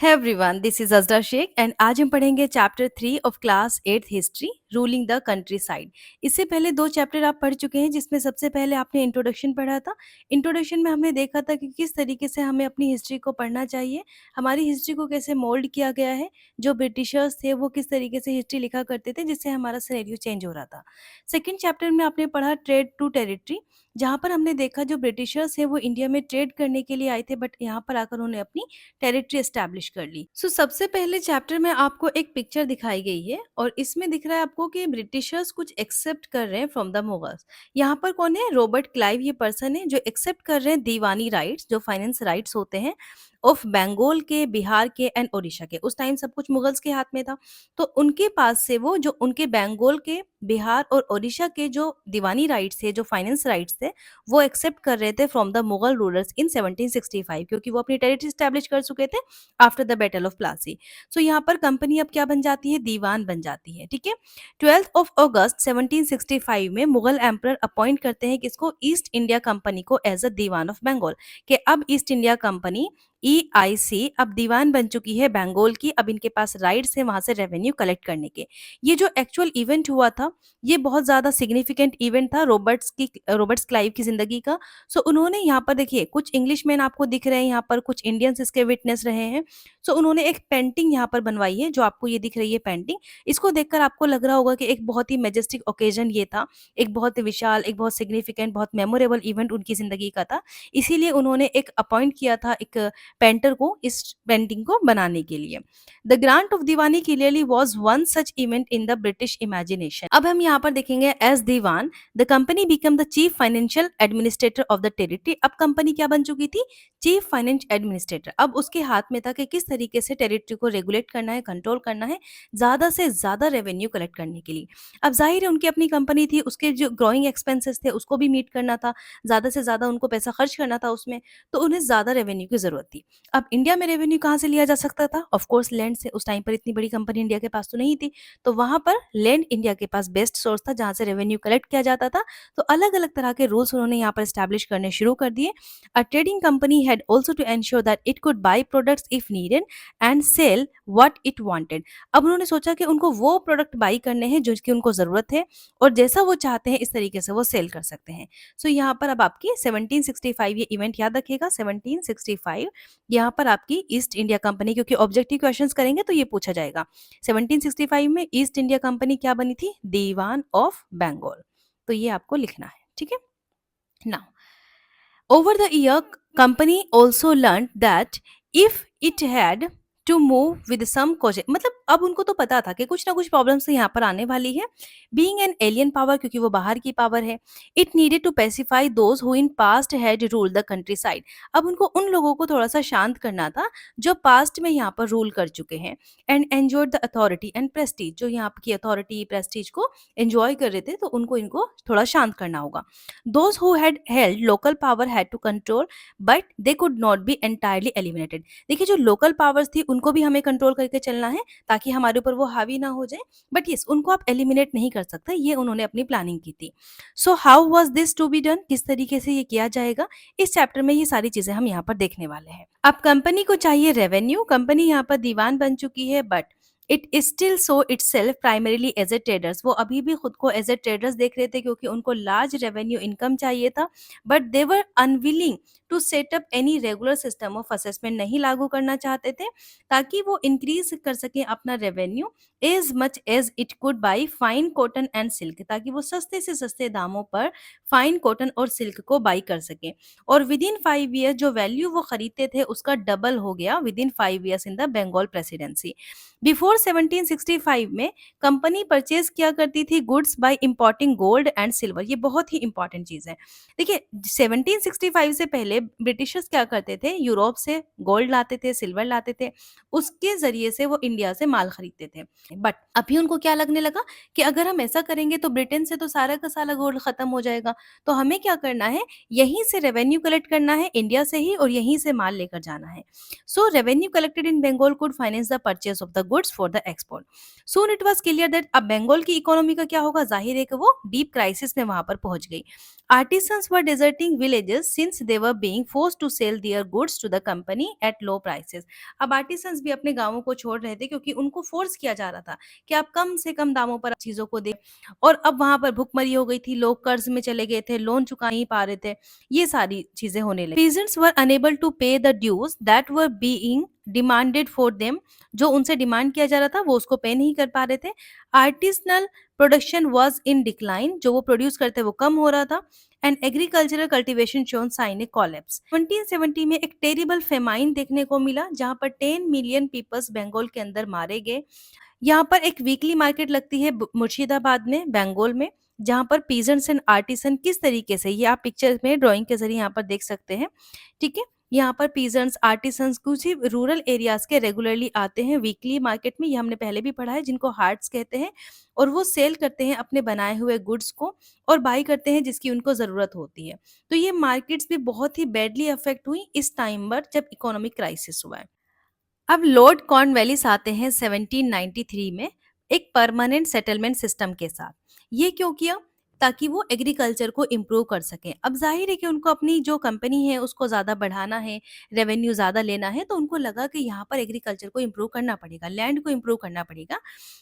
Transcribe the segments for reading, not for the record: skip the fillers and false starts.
है everyone, this is Azra Shaikh and आज हम पढ़ेंगे chapter 3 of class 8th history ruling the countryside. इससे पहले दो चैप्टर आप पढ़ चुके हैं जिसमें सबसे पहले आपने इंट्रोडक्शन पढ़ा था। इंट्रोडक्शन में हमने देखा था कि किस तरीके से हमें अपनी हिस्ट्री को पढ़ना चाहिए, हमारी हिस्ट्री को कैसे मोल्ड किया गया है। जो ब्रिटिशर्स थे वो किस तरीके से हिस्ट्री लिखा करते थे जिससे हमारा सिनेरियो चेंज हो रहा था। सेकेंड चैप्टर में आपने पढ़ा ट्रेड टू टेरिटरी, जहाँ पर हमने देखा जो ब्रिटिशर्स है वो इंडिया में ट्रेड करने के लिए आए थे, बट यहाँ पर आकर उन्होंने अपनी टेरिटरी एस्टैब्लिश कर ली। सबसे पहले चैप्टर में आपको एक पिक्चर दिखाई गई है और इसमें दिख रहा है आपको कि ब्रिटिशर्स कुछ एक्सेप्ट कर रहे हैं फ्रॉम द मुगल्स। यहाँ पर कौन है? रॉबर्ट क्लाइव ये पर्सन है जो एक्सेप्ट कर रहे हैं दीवानी राइट्स, जो फाइनेंस राइट्स होते हैं ऑफ बंगाल के, बिहार के एंड ओडिशा के। उस टाइम सब कुछ मुगल्स के हाथ में था, तो उनके पास से वो जो उनके बंगाल के, बिहार और ओडिशा के जो दीवानी राइट्स थे, जो फाइनेंस राइट्स थे, वो एक्सेप्ट कर रहे थे from the Mughal rulers in 1765, क्योंकि वो अपनी टेरिटरी स्टैब्लिश कर चुके थे after the battle of Plassey. So यहाँ पर कंपनी अब क्या बन जाती है? दीवान बन जाती है। ठीक है। 12 अगस्त 1765 में मुगल एम्परर अपॉइंट करते हैं किसको? ईस्ट इंडिया कंपनी को as a diwan of Bengal, कि अब ईस्ट इंडिया कंपनी EIC अब दीवान बन चुकी है बंगाल की। अब इनके पास राइट्स है वहां से रेवेन्यू कलेक्ट करने के। ये जो एक्चुअल इवेंट हुआ था, ये बहुत ज्यादा सिग्निफिकेंट इवेंट था रॉबर्ट्स क्लाइव की जिंदगी का। उन्होंने यहाँ पर देखिए कुछ इंग्लिशमैन आपको दिख रहे हैं, यहाँ पर कुछ इंडियंस इसके विटनेस रहे हैं। उन्होंने एक पेंटिंग यहाँ पर बनवाई है, जो आपको ये दिख रही है पेंटिंग। इसको देखकर आपको लग रहा होगा कि एक बहुत ही मेजेस्टिक ओकेजन ये था, एक बहुत ही विशाल, एक बहुत सिग्निफिकेंट, बहुत मेमोरेबल इवेंट उनकी जिंदगी का था। इसीलिए उन्होंने एक अपॉइंट किया था एक पेंटर को इस पेंटिंग को बनाने के लिए। The grant of diwani clearly was one such event in the British imagination. अब हम यहाँ पर देखेंगे as diwan the company become the chief financial administrator of the territory. अब कंपनी क्या बन चुकी थी? Chief finance administrator. अब उसके हाथ में था कि किस तरीके से टेरिटरी को रेगुलेट करना है, कंट्रोल करना है, ज्यादा से ज्यादा रेवेन्यू कलेक्ट करने के लिए। अब जाहिर है उनकी अपनी कंपनी थी, उसके जो ग्रोइंग एक्सपेंसेस थे उसको भी मीट करना था, ज्यादा से ज्यादा उनको पैसा खर्च करना था उसमें, तो उन्हें ज्यादा रेवेन्यू की जरूरत थी। अब इंडिया में रेवेन्यू कहाँ से लिया जा सकता था? ऑफ कोर्स लैंड से। उस टाइम पर इतनी बड़ी कंपनी इंडिया के पास तो नहीं थी, तो वहां पर लैंड इंडिया के पास बेस्ट सोर्स था जहां से रेवेन्यू कलेक्ट किया जाता था। तो अलग अलग तरह के रूल्स उन्होंने यहाँ पर स्टैब्लिश करने शुरू कर दिए। A trading company had also to ensure that it could buy products if needed and sell what it wanted. अब उन्होंने सोचा कि उनको वो प्रोडक्ट बाई करने हैं जो इसकी उनको जरूरत है, और जैसा वो चाहते हैं इस तरीके से वो सेल कर सकते हैं। यहाँ पर अब आपकी 1765 ये इवेंट याद रखिएगा, 1765। यहाँ पर आपकी ईस्ट इंडिया कंपनी, क्योंकि ऑब्जेक्टिव क्वेश्चंस करेंगे तो ये पूछा जाएगा। 1765 में ईस्ट इंडिया कंपनी क्या बनी थी? दीवान ऑफ बंगाल। तो ये आपको लिखना है। ठीक है। Now over the year, company also learned that if it had to move with some caution, मतलब अब उनको तो पता था कि कुछ ना कुछ प्रॉब्लम्स यहाँ पर आने वाली है। बीइंग एन एलियन पावर, क्योंकि वो बाहर की पावर है, it needed to pacify those who in past had rule the countryside. अब उनको उन लोगों को थोड़ा सा शांत करना था जो पास्ट में यहाँ पर रूल कर चुके हैं। And enjoyed the authority and Prestige, जो यहाँ की अथॉरिटी प्रेस्टीज को एंजॉय कर रहे थे, तो उनको इनको थोड़ा शांत करना होगा। Those who had held local power had to control, but they could not be entirely eliminated. देखिए जो लोकल पावर्स थी उनको भी हमें कंट्रोल करके चलना है ताकि हमारे ऊपर वो हावी ना हो जाए, बट यस उनको आप एलिमिनेट नहीं कर सकते। ये उन्होंने अपनी प्लानिंग की थी। So how was this to be done? किस तरीके से ये किया जाएगा, इस चैप्टर में ये सारी चीजें हम यहाँ पर देखने वाले हैं। अब कंपनी को चाहिए रेवेन्यू। कंपनी यहाँ पर दीवान बन चुकी है, but it still saw itself primarily as a traders. वो अभी भी खुद को एज ए ट्रेडर्स देख रहे थे क्योंकि उनको लार्ज रेवेन्यू इनकम चाहिए था, but they were unwilling to set up any regular system of assessment, नहीं लागू करना चाहते थे ताकि वो इंक्रीज कर सकें अपना revenue as much as it could buy fine cotton and silk, ताकि वो सस्ते से सस्ते दामों पर फाइन कॉटन और सिल्क को बाई कर सकें। और विद इन 5 ईयर जो वैल्यू वो खरीदते थे उसका डबल हो गया within 5 years in the Bengal presidency. Before 1765 में कंपनी परचेज किया करती थी goods by importing gold and silver. ये बहुत ही इंपॉर्टेंट चीज है। देखिए 1765 से पहले ब्रिटिशर्स क्या करते थे? यूरोप से गोल्ड लाते थे, सिल्वर लाते थे, उसके जरिए से वो इंडिया से माल खरीदते थे। बट अभी उनको क्या लगने लगा कि अगर हम ऐसा करेंगे तो ब्रिटेन से तो सारा का सारा गोल्ड खत्म हो जाएगा, तो हमें क्या करना है? यहीं से रेवेन्यू कलेक्ट करना है इंडिया से ही, और यहीं से माल लेकर जाना है। So revenue collected in Bengal could finance the purchase of the goods for the export. Soon it was clear that अब बंगाल की इकोनॉमी का क्या होगा, जाहिर है कि वो डीप क्राइसिस में वहां पर पहुंच गई। Artisans were deserting villages since they were being forced to sell their goods to the company at low prices। अब आर्टिसंस भी अपने गांवों को छोड़ रहे थे क्योंकि उनको फोर्स किया जा रहा था कि आप कम से कम दामों पर चीजों को दे। और अब वहां पर भुखमरी हो गई थी, लोग कर्ज में चले गए थे, लोन चुका नहीं पा रहे थे, ये सारी चीजें होने लगी। Peasants were unable to pay the dues that were being demanded for them। जो उनसे डिमांड किया जा रहा था वो उसको पे नहीं कर पा रहे थे। Artisanal production was in decline, जो वो प्रोड्यूस करते वो कम हो रहा था। And agricultural cultivation shown sign a collapse. 1770 में एक टेरिबल फेमाइन देखने को मिला जहां पर 10 मिलियन पीपल्स बंगाल के अंदर मारे गए। यहाँ पर एक वीकली मार्केट लगती है मुर्शिदाबाद में, बंगाल में, जहाँ पर पीजेंट्स एंड आर्टिसन किस तरीके से, ये आप पिक्चर में ड्राइंग के जरिए यहाँ पर देख सकते हैं। ठीक है, यहाँ पर पीजेंट्स आर्टिसंस कुछ ही रूरल एरियाज के रेगुलरली आते हैं वीकली मार्केट में, ये हमने पहले भी पढ़ा है, जिनको हार्ट्स कहते हैं। और वो सेल करते हैं अपने बनाए हुए गुड्स को और बाई करते हैं जिसकी उनको ज़रूरत होती है। तो ये मार्केट्स भी बहुत ही बैडली अफेक्ट हुई इस टाइम पर जब इकोनॉमिक क्राइसिस हुआ है। अब लॉर्ड कॉर्नवेलिस आते हैं 1793 में एक परमानेंट सेटलमेंट सिस्टम के साथ। ये क्यों किया? ताकि वो एग्रीकल्चर को इम्प्रूव कर सकें। अब जाहिर है कि उनको अपनी जो कंपनी है उसको ज़्यादा बढ़ाना है, रेवेन्यू ज़्यादा लेना है, तो उनको लगा कि यहाँ पर एग्रीकल्चर को इम्प्रूव करना पड़ेगा, लैंड को इम्प्रूव करना पड़ेगा।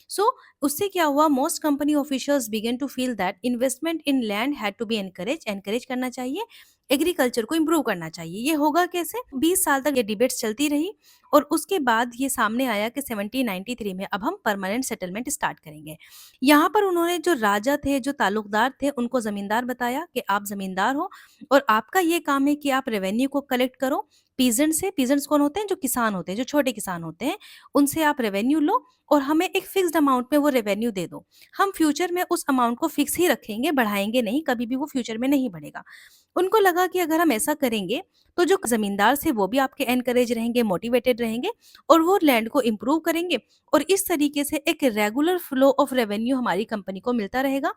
सो उससे क्या हुआ, most company officials began to feel that investment in land had to be encourage करना चाहिए, एग्रीकल्चर को इम्प्रूव करना चाहिए। ये होगा कैसे? 20 साल तक ये डिबेट्स चलती रही और उसके बाद ये सामने आया कि 1793 में अब हम परमानेंट सेटलमेंट स्टार्ट करेंगे। यहाँ पर उन्होंने जो राजा थे, जो ताल्लुकदार थे, उनको जमींदार बताया कि आप जमींदार हो और आपका ये काम है कि आप रेवेन्यू को कलेक्ट करो पीजेंट से। पीजेंट्स कौन होते हैं? जो किसान होते हैं, जो छोटे किसान होते हैं, उनसे आप रेवेन्यू लो और हमें एक फिक्स्ड अमाउंट में वो रेवेन्यू दे दो। हम फ्यूचर में उस अमाउंट को फिक्स ही रखेंगे, बढ़ाएंगे नहीं, कभी भी वो फ्यूचर में नहीं बढ़ेगा। उनको लगा कि अगर हम ऐसा करेंगे तो जो ज़मींदार थे वो भी आपके एनकरेज रहेंगे, मोटिवेटेड रहेंगे और वो लैंड को इम्प्रूव करेंगे और इस तरीके से एक रेगुलर फ्लो ऑफ रेवेन्यू हमारी कंपनी को मिलता रहेगा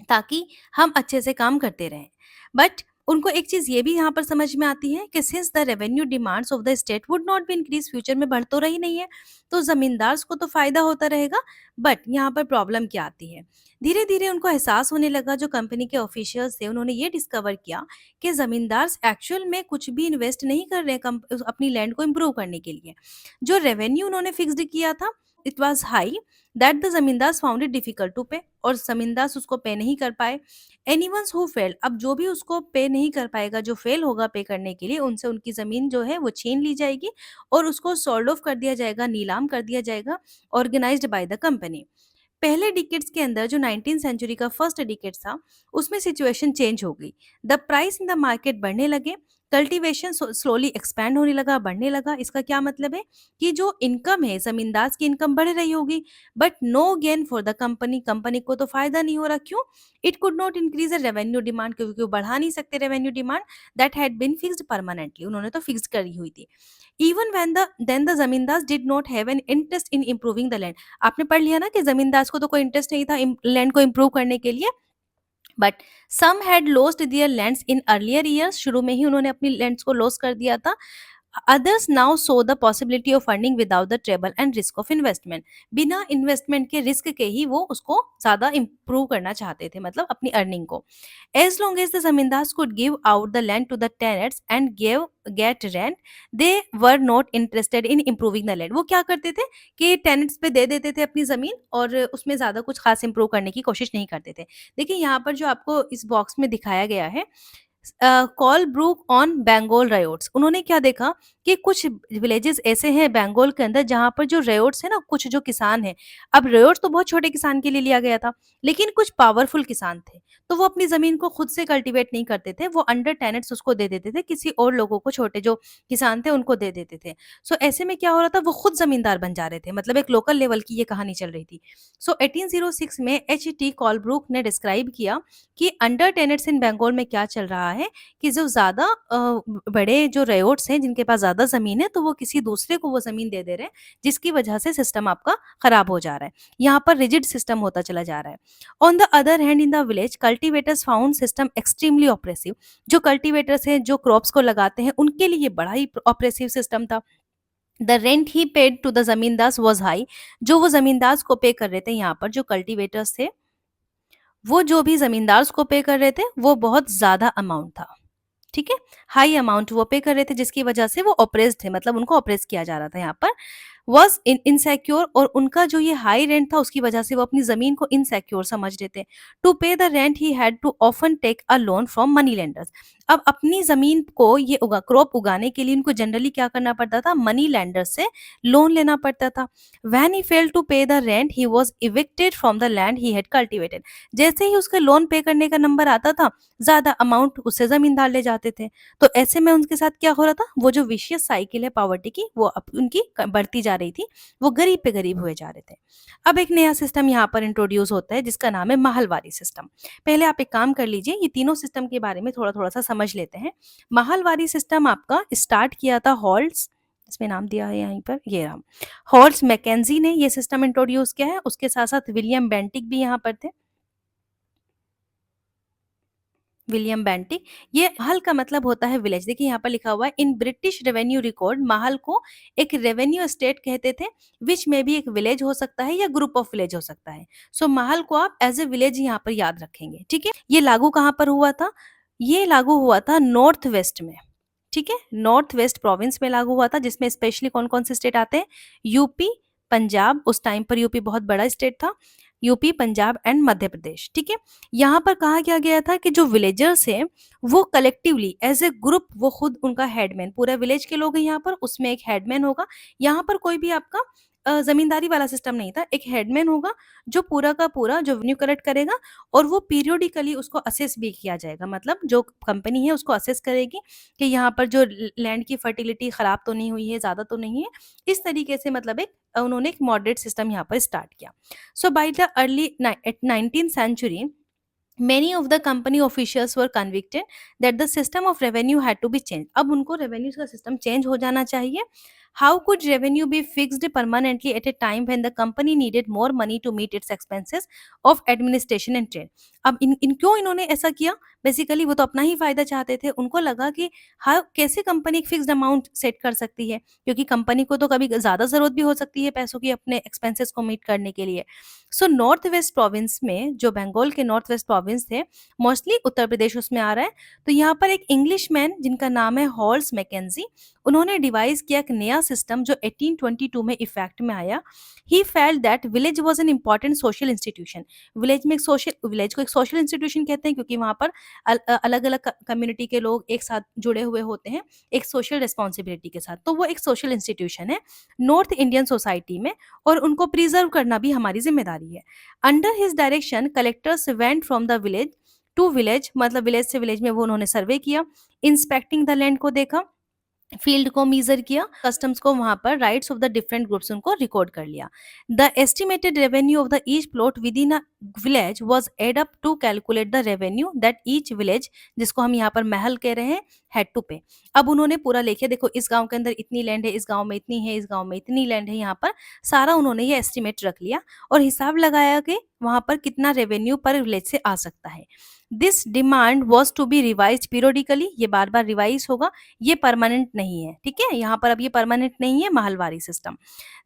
ताकि हम अच्छे से काम करते रहें। बट उनको एक चीज़ ये भी यहाँ पर समझ में आती है कि since the revenue demands of the state would not be increase, future में बढ़ तो रही नहीं है, तो ज़मींदार्स को तो फ़ायदा होता रहेगा। बट यहाँ पर प्रॉब्लम क्या आती है? धीरे-धीरे उनको एहसास होने लगा, जो कंपनी के ऑफिशियल्स थे उन्होंने ये डिस्कवर किया कि ज़मींदार्स एक्चुअल में कुछ भी इन्वेस्ट नहीं कर रहे हैं अपनी लैंड को इम्प्रूव करने के लिए। जो रेवेन्यू उन्होंने फिक्स्ड किया था, it was high that the zamindars found it difficult to pay, और ज़मींदार्स उसको पे नहीं कर पाए। एनीवन्स हु फेल, अब जो भी उसको पे नहीं कर पाएगा, जो फेल होगा पे करने के लिए, उनसे उनकी ज़मीन जो है वो छीन ली जाएगी और उसको सोल्ड ऑफ कर दिया जाएगा, नीलाम कर दिया जाएगा, ऑर्गेनाइज्ड बाय द कंपनी। पहले डिकेड्स के अंदर जो 19th सेंचुरी का फर्स्ट डिकेड था, उसमें सिचुएशन चेंज हो गई। The price in the market बढ़ने लगे, कल्टीवेशन स्लोली एक्सपैंड होने लगा, बढ़ने लगा। इसका क्या मतलब है कि जो इनकम है, जमींदार की इनकम बढ़ रही होगी, but no gain for the company, company को तो फायदा नहीं हो रहा। क्यों? It could not increase the revenue demand, क्योंकि वो बढ़ा नहीं सकते revenue demand that had been fixed permanently, उन्होंने तो फिक्स करी हुई थी। Even when the then the zamindar did not have an interest in improving the land. आपने पढ़ लिया ना कि जमींदार को तो कोई इंटरेस्ट नहीं था लैंड को इम्प्रूव करने के लिए। But some had lost their lands in earlier years, शुरू में ही उन्होंने अपनी लैंड्स को लॉस कर दिया था। Others now so the possibility of earning without the trouble and risk of investment, बिना इन्वेस्टमेंट के रिस्क के ही वो उसको ज्यादा इंप्रूव करना चाहते थे, मतलब अपनी अर्निंग को। As long as the zamindars could give out the land to the tenants and give get rent, they were not interested in improving the land. वो क्या करते थे कि टेनेंट्स पे दे देते थे अपनी जमीन और उसमें ज्यादा कुछ खास इंप्रूव करने की कोशिश नहीं करते थे। देखिए यहाँ पर जो आपको इस बॉक्स में दिखाया गया है, Colebrooke on Bengal ryots, उन्होंने क्या देखा कि कुछ विलेजेस ऐसे हैं बंगाल के अंदर जहां पर जो रायोट्स है ना, कुछ जो किसान हैं, अब रायोट्स तो बहुत छोटे किसान के लिए लिया गया था, लेकिन कुछ पावरफुल किसान थे, तो वो अपनी जमीन को खुद से कल्टीवेट नहीं करते थे, वो अंडर टेनेंट्स उसको दे देते थे, किसी और लोगों को, छोटे जो किसान थे उनको दे देते थे। सो ऐसे में क्या हो रहा था, वो खुद जमींदार बन जा रहे थे, मतलब एक लोकल लेवल की ये कहानी चल रही थी। सो 1806 में H.T. कॉलब्रूक ने डिस्क्राइब किया कि अंडर टेनेंट्स इन बंगाल में क्या चल रहा है, कि जो ज्यादा बड़े जो रेयोट्स हैं, जिनके पास ज्यादा जमीन है, तो वो किसी दूसरे को वो जमीन दे दे रहे हैं, जिसकी वजह से सिस्टम आपका खराब हो जा रहा है, यहाँ पर रिजिड सिस्टम होता चला जा रहा है। On the other hand in the village cultivators found system extremely oppressive, जो कल्टीवेटर्स हैं, जो क्रॉप्स को लगाते हैं, उनके लिए बड़ा ही ऑपरेसिव सिस्टम था। The rent he paid to the zamindar was high, जो वो जमींदार को पे कर रहे थे, यहाँ पर जो कल्टिवेटर्स थे वो जो भी जमींदार को पे कर रहे थे वो बहुत ज्यादा अमाउंट था, ठीक है, हाई अमाउंट वो पे कर रहे थे, जिसकी वजह से वो ऑपरेस थे, मतलब उनको ऑपरेस किया जा रहा था यहाँ पर, वॉज इनसेक्योर, और उनका जो ये हाई रेंट था उसकी वजह से वो अपनी जमीन को इनसेक्योर समझ रहे थे। To pay the rent he had to often take a loan from money lenders. अब अपनी जमीन को ये क्रॉप उगाने के लिए उनको जनरली क्या करना पड़ता था, मनी लेंडर्स से लोन लेना पड़ता था। When he failed to pay the rent he was evicted from the land he had cultivated. जैसे ही उसका लोन पे करने का नंबर आता था, ज्यादा अमाउंट उससे जमींदार ले जाते थे। तो ऐसे में उनके साथ क्या हो रहा था, वो जो विशियस साइकिल है पॉवर्टी की वो उनकी बढ़ती जा रही थी, वो गरीब पे गरीब हुए जा रहे थे। अब एक नया सिस्टम यहाँ पर इंट्रोड्यूस होता है जिसका नाम है महलवारी सिस्टम। पहले आप एक काम कर लीजिए, ये तीनों सिस्टम के बारे में थोड़ा थोड़ा सा समझ लेते हैं। महलवारी सिस्टम आपका स्टार्ट किया था हॉल्ट्स, इसमें नाम दिया है यहीं पर, ये रहा, हॉल्ट्स मैकेंजी ने ये सिस्टम इंट्रोड्यूस किया है, उसके साथ साथ विलियम बेंटिक भी यहाँ पर थे, विलियम बेंटिक। ये महल का मतलब होता है विलेज, देखिए यहाँ पर लिखा हुआ है इन ब्रिटिश रेवेन्यू रिकॉर्ड, महल को एक रेवेन्यू स्टेट कहते थे, विच में भी एक विलेज हो सकता है या ग्रुप ऑफ विलेज हो सकता है। सो महल को आप एज ए विलेज यहाँ पर याद रखेंगे, ठीक है। ये लागू कहाँ पर हुआ था, ये लागू हुआ था नॉर्थ वेस्ट में, ठीक है, नॉर्थ वेस्ट प्रोविंस में लागू हुआ था, जिसमें स्पेशली कौन कौन से स्टेट आते हैं, यूपी, पंजाब, उस टाइम पर यूपी बहुत बड़ा स्टेट था, यूपी, पंजाब एंड मध्य प्रदेश, ठीक है। यहाँ पर कहा क्या गया था कि जो विलेजर्स हैं वो कलेक्टिवली एज ए ग्रुप, वो खुद उनका हेडमैन, पूरा विलेज के लोग हैं यहाँ पर, उसमें एक हेडमैन होगा। यहाँ पर कोई भी आपका जमींदारी वाला सिस्टम नहीं था, एक हेडमैन होगा जो पूरा का पूरा जो रेवेन्यू कलेक्ट करेगा, और वो पीरियोडिकली उसको असेस भी किया जाएगा, मतलब जो कंपनी है उसको असेस करेगी कि यहाँ पर जो लैंड की फर्टिलिटी खराब तो नहीं हुई है, ज्यादा तो नहीं है, इस तरीके से, मतलब एक उन्होंने एक मॉडरेट सिस्टम यहाँ पर स्टार्ट किया। So by the early 19th century, many of the company officials were convicted that the system of revenue had to be changed. अब उनको रेवेन्यू का सिस्टम चेंज हो जाना चाहिए। How could revenue be fixed permanently at a time when the company needed more money to meet its expenses of administration and trade? अब इन क्यों इन्होंने ऐसा किया, बेसिकली वो तो अपना ही फायदा चाहते थे, उनको लगा कि हाँ कैसे कंपनी एक फिक्स्ड अमाउंट सेट कर सकती है, क्योंकि कंपनी को तो कभी ज्यादा जरूरत भी हो सकती है पैसों की अपने एक्सपेंसेस को मीट करने के लिए। सो नॉर्थ वेस्ट प्रोविंस में, जो बंगाल के नॉर्थ वेस्ट प्रोविंस थे, मोस्टली उत्तर प्रदेश उसमें आ रहा है, तो यहाँ पर एक इंग्लिश मैन जिनका नाम है हॉल्स मैकेंजी, उन्होंने डिवाइस किया एक नया सिस्टम जो 1822 में इफेक्ट में आया। He felt that village was an important social institution. Village को एक सोशल इंस्टीट्यूशन कहते हैं, क्योंकि वहाँ पर अलग अलग कम्युनिटी के लोग एक साथ जुड़े हुए होते हैं एक सोशल रिस्पॉन्सिबिलिटी के साथ, तो वो एक सोशल इंस्टीट्यूशन है नॉर्थ इंडियन सोसाइटी में, और उनको प्रिजर्व करना भी हमारी जिम्मेदारी है। Under his direction collectors went from the village to village, मतलब विलेज से विलेज में वो उन्होंने सर्वे किया, इंस्पेक्टिंग द लैंड को देखा, फील्ड को मीजर किया, कस्टम्स को वहां पर rights of the different groups उनको रिकॉर्ड कर लिया। The estimated revenue of the each plot within a village was add up to calculate the revenue that each village, जिसको हम यहाँ पर महल कह रहे हैं, हैड टू पे। अब उन्होंने पूरा लिखे, देखो इस गांव के अंदर इतनी लैंड है, इस गांव में इतनी है, इस गांव में इतनी लैंड है, यहाँ पर सारा उन्होंने ये एस्टिमेट रख लिया और हिसाब लगाया कि वहां पर कितना रेवेन्यू पर विलेज से आ सकता है। This demand was to be revise periodically, ये बार बार रिवाइज होगा, ये परमानेंट नहीं है, ठीक है, यहाँ पर अब ये परमानेंट नहीं है Mahalwari system.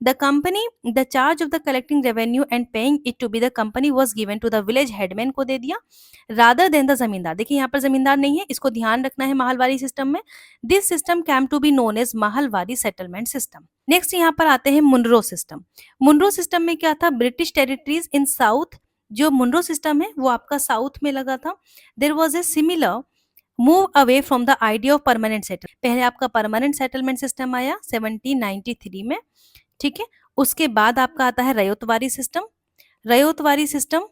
The company the charge of the collecting revenue and paying it to be the company was given to the village headman को दे दिया, रादर देन द जमींदार। देखिए यहाँ पर जमींदार नहीं है, इसको ध्यान रखना है महलवारी सिस्टम में। This system came to be known as Mahalwari settlement system. Next यहाँ पर आते हैं मुनरो सिस्टम। मुनरो सिस्टम में क्या था, ब्रिटिश टेरिटरीज इन साउथ, जो मुनरो सिस्टम है वो आपका साउथ में लगा था। There was a similar move away from the idea of permanent settlement. पहले आपका परमानेंट सेटलमेंट सिस्टम आया 1793 में, ठीक है, उसके बाद आपका आता है रयोतवारी सिस्टम। रयोतवारी सिस्टम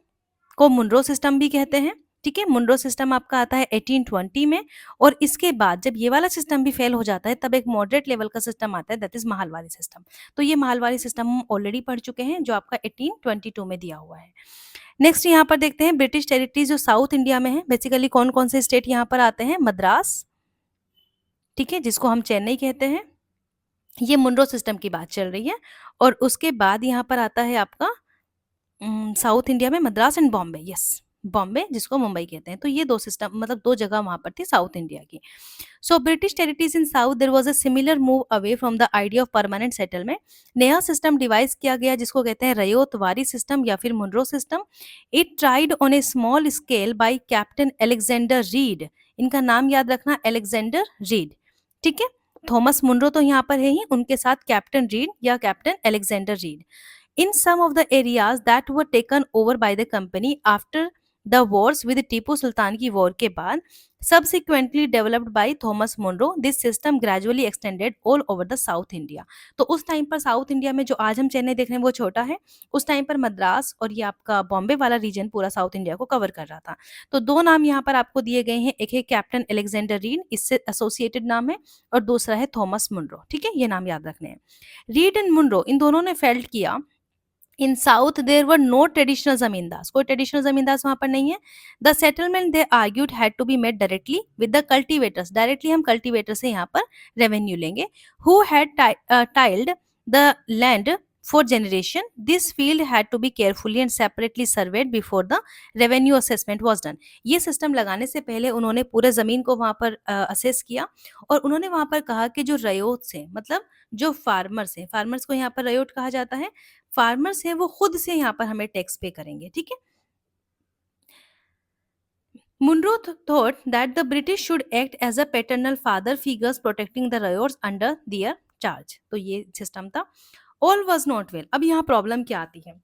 को मुनरो सिस्टम भी कहते हैं, ठीक है, मुनरो सिस्टम आपका आता है 1820 में, और इसके बाद जब ये वाला सिस्टम भी फेल हो जाता है तब एक मॉडरेट लेवल का सिस्टम आता है, दैट इज महलवारी सिस्टम। तो ये महलवारी सिस्टम हम ऑलरेडी पढ़ चुके हैं, जो आपका 1822 में दिया हुआ है। नेक्स्ट यहाँ पर देखते हैं ब्रिटिश टेरिटरीज जो साउथ इंडिया में है, बेसिकली कौन कौन से स्टेट यहाँ पर आते हैं, मद्रास, ठीक है, जिसको हम चेन्नई कहते हैं, ये मुनरो सिस्टम की बात चल रही है। और उसके बाद यहाँ पर आता है आपका साउथ इंडिया में मद्रास एंड बॉम्बे, यस, बॉम्बे जिसको मुंबई कहते हैं। तो ये 2 सिस्टम मतलब 2 जगह वहाँ पर थी साउथ इंडिया की। So British territories in south there was a similar move away from the idea of permanent settlement. नया सिस्टम डिवाइस किया गया जिसको कहते हैं रयोतवारी सिस्टम या फिर Munro system. It tried on a small scale by Captain Alexander Read. इनका नाम याद रखना, अलेक्जेंडर रीड, ठीक है। थॉमस मुनरो तो यहाँ पर है ही, उनके साथ कैप्टन रीड या captain Alexander read. In some of the areas that were taken over by the company after the wars with Tipu Sultan की वॉर के बाद, subsequently developed by Thomas Monro, this system gradually extended all over the South India। तो उस time पर south India में जो आज हम चेन्नई देख रहे हैं वो छोटा है, उस टाइम पर मद्रास और ये आपका बॉम्बे वाला रीजन पूरा साउथ इंडिया को कवर कर रहा था। तो 2 नाम यहाँ पर आपको दिए गए हैं, एक है कैप्टन अलेक्जेंडर रीड, इससे एसोसिएटेड नाम है, और दूसरा है थॉमस मुनरो, ठीक है, ये नाम याद रखने हैं। रीड एंड मुनरो इन दोनों ने फेल्ट किया। In south there were no traditional zamindar, कोई ट्रेडिशनल जमींदार वहां पर नहीं है। The settlement they argued had to be made directly with the cultivators, directly हम कल्टीवेटर से यहाँ पर रेवेन्यू लेंगे। Who had tilled the land for generation, this field had to be carefully and separately surveyed before the revenue assessment was done. ये system लगाने से पहले उन्होंने पूरे जमीन को वहां पर असेस किया, और उन्होंने वहां पर कहा कि जो रयोट्स हैं, मतलब जो फार्मर्स हैं, फार्मर्स को यहाँ पर रयोट कहा जाता है, फार्मर्स हैं वो खुद से यहाँ पर हमें टैक्स पे करेंगे, ठीक है। Munro thought that the British should act as a paternal father figures protecting the ryots under their charge. तो ये सिस्टम था। All was not well. अब यहाँ प्रॉब्लम क्या आती है,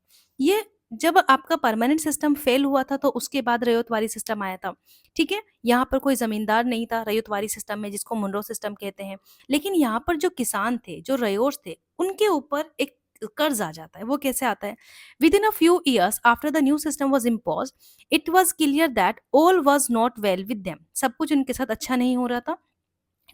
ये जब आपका परमानेंट सिस्टम फेल हुआ था तो उसके बाद रयोतवारी सिस्टम आया था, ठीक है। यहाँ पर कोई जमींदार नहीं था रयोतवारी सिस्टम में, जिसको मुनरो सिस्टम कहते हैं। लेकिन यहाँ पर जो किसान थे, जो रयोट्स थे, उनके ऊपर एक कर्ज आ जाता है। वो कैसे आता है? Within a few years after the new system was imposed, it was clear that all was not well with them. सब कुछ उनके साथ अच्छा नहीं हो रहा था।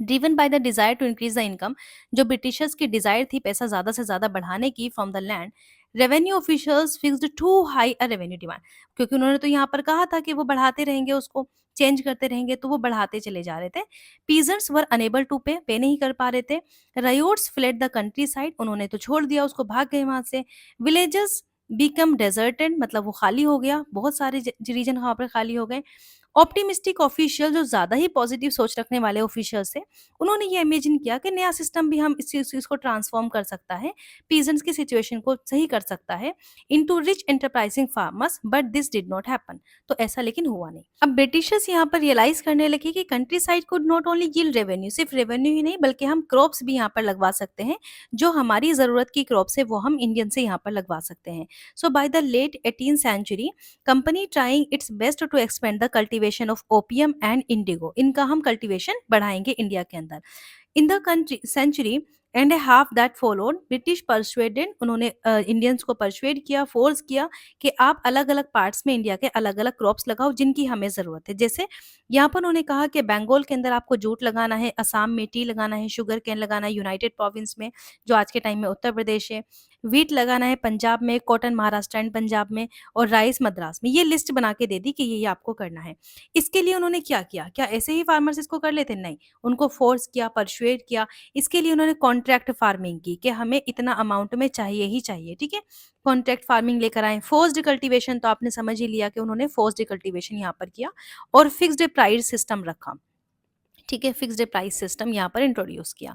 Driven by the desire to increase the income, जो ब्रिटिशर्स की डिजायर थी पैसा ज्यादा से ज्यादा बढ़ाने की from the land, revenue officials fixed too high a revenue demand. क्योंकि उन्होंने तो यहाँ पर कहा था कि वो बढ़ाते रहेंगे, उसको चेंज करते रहेंगे, तो वो बढ़ाते चले जा रहे थे। पीजर्स वर अनेबल टू पे नहीं कर पा रहे थे। Riots fled the country side, उन्होंने तो छोड़ दिया उसको, भाग गए वहां से। विलेजेस बिकम डेजर्टेड, मतलब वो खाली हो गया, बहुत सारे रीजन वहां पर खाली हो गए। ऑप्टिमिस्टिक ऑफिशियल, जो ज्यादा ही पॉजिटिव सोच रखने वाले ऑफिशियल्स थे, उन्होंने ये इमेजिन किया कि नया सिस्टम भी हम इस चीज को ट्रांसफॉर्म कर सकता है, पीजेंट्स की सिचुएशन को सही कर सकता है into rich enterprising farmers, but this did not happen. तो ऐसा लेकिन हुआ नहीं। अब ब्रिटिशर्स यहाँ पर रियलाइज करने लगे कि country side could not only yield revenue, सिर्फ रेवेन्यू ही नहीं बल्कि हम क्रॉप्स भी यहाँ पर लगवा सकते हैं, जो हमारी जरूरत की क्रॉप्स है वो हम इंडियन से यहाँ पर लगवा सकते हैं। So by the late 18th century, company trying its best to expand the cultivation of opium and indigo, इनका हम कल्टीवेशन बढ़ाएंगे इंडिया के अंदर। In the country century and a half that followed, British persuaded, उन्होंने Indians को persuade किया, force किया कि आप अलग अलग पार्ट्स में इंडिया के अलग अलग क्रॉप्स लगाओ जिनकी हमें जरूरत है। जैसे यहाँ पर उन्होंने कहा कि बंगाल के अंदर आपको जूट लगाना है, असम में टी लगाना है, शुगर कैन लगाना है यूनाइटेड प्रोविंस में जो आज के टाइम में उत्तर प्रदेश है, व्हीट लगाना है पंजाब में, कॉटन महाराष्ट्र एंड पंजाब में, और राइस मद्रास में। ये लिस्ट बना के दे दी कि ये आपको करना है। इसके लिए उन्होंने क्या किया, क्या ऐसे ही फार्मर्स इसको कर लेते? नहीं, उनको फोर्स किया, परसुएड किया। इसके लिए उन्होंने कॉन्ट्रैक्ट फार्मिंग की कि हमें इतना अमाउंट में चाहिए ही चाहिए, ठीक है। कॉन्ट्रैक्ट फार्मिंग लेकर आए। फोर्स्ड कल्टीवेशन तो आपने समझ ही लिया कि उन्होंने फोर्स्ड कल्टीवेशन यहाँ पर किया, और फिक्स्ड प्राइस सिस्टम रखा, ठीक है। फिक्स्ड प्राइस सिस्टम यहाँ पर इंट्रोड्यूस किया।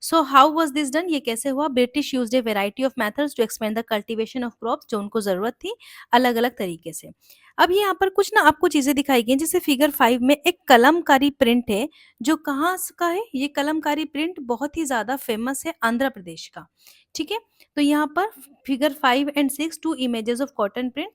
So how was this done, ये कैसे हुआ? British used a variety of methods to expand the cultivation of crops, जो उनको जरूरत थी, अलग अलग तरीके से। अब यहाँ पर कुछ ना आपको चीजें दिखाई गई, जैसे फिगर 5 में एक कलमकारी प्रिंट है, जो कहाँ का है? ये कलमकारी प्रिंट बहुत ही ज्यादा फेमस है आंध्र प्रदेश का, ठीक है। तो यहाँ पर figure 5 and 6 two images of cotton print.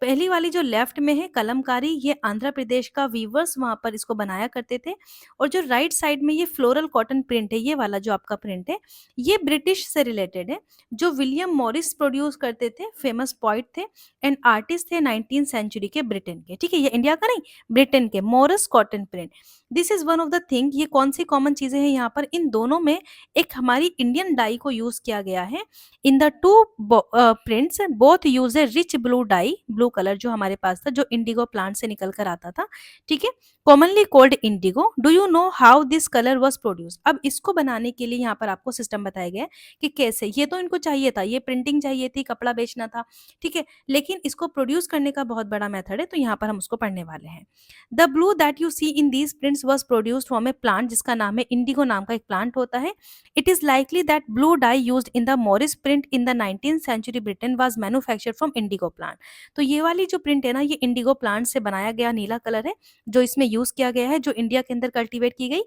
पहली वाली जो लेफ्ट में है कलमकारी, ये आंध्र प्रदेश का वीवर्स वहां पर इसको बनाया करते थे। और जो राइट साइड में ये फ्लोरल कॉटन प्रिंट है, ये वाला जो आपका प्रिंट है, ये ब्रिटिश से रिलेटेड है, जो विलियम मॉरिस प्रोड्यूस करते थे, फेमस पॉइट थे एंड आर्टिस्ट थे 19th सेंचुरी के, ब्रिटेन के, ठीक है। ये इंडिया का नहीं, ब्रिटेन के, Morris cotton print. This is one of the thing, ये कौन सी कॉमन चीजें हैं यहाँ पर, इन दोनों में एक हमारी इंडियन डाई को यूज किया गया है। In the two prints both use A rich blue die, blue colour जो हमारे पास था, जो इंडिगो प्लांट से निकल कर आता था, ठीक है, commonly called Indigo. Do you know how this colour was produce? अब इसको बनाने के लिए यहाँ पर आपको सिस्टम बताया गया है कि कैसे, ये तो इनको चाहिए था, ये प्रिंटिंग चाहिए थी, कपड़ा बेचना था, ठीक है, लेकिन इसको प्रोड्यूस करने का बहुत बड़ा मेथड है, तो यहाँ पर हम उसको पढ़ने वाले हैं। The blue that you see in these prints was produced from a plant जिसका नाम है इंडिगो, नाम का एक प्लांट होता है। It is likely that blue dye used in the Morris print in the 19th century Britain was manufactured from indigo plant. तो ये वाली जो प्रिंट है ना, ये इंडिगो प्लांट से बनाया गया नीला कलर है जो इसमें यूज किया गया है, जो इंडिया के अंदर कल्टीवेट की गई।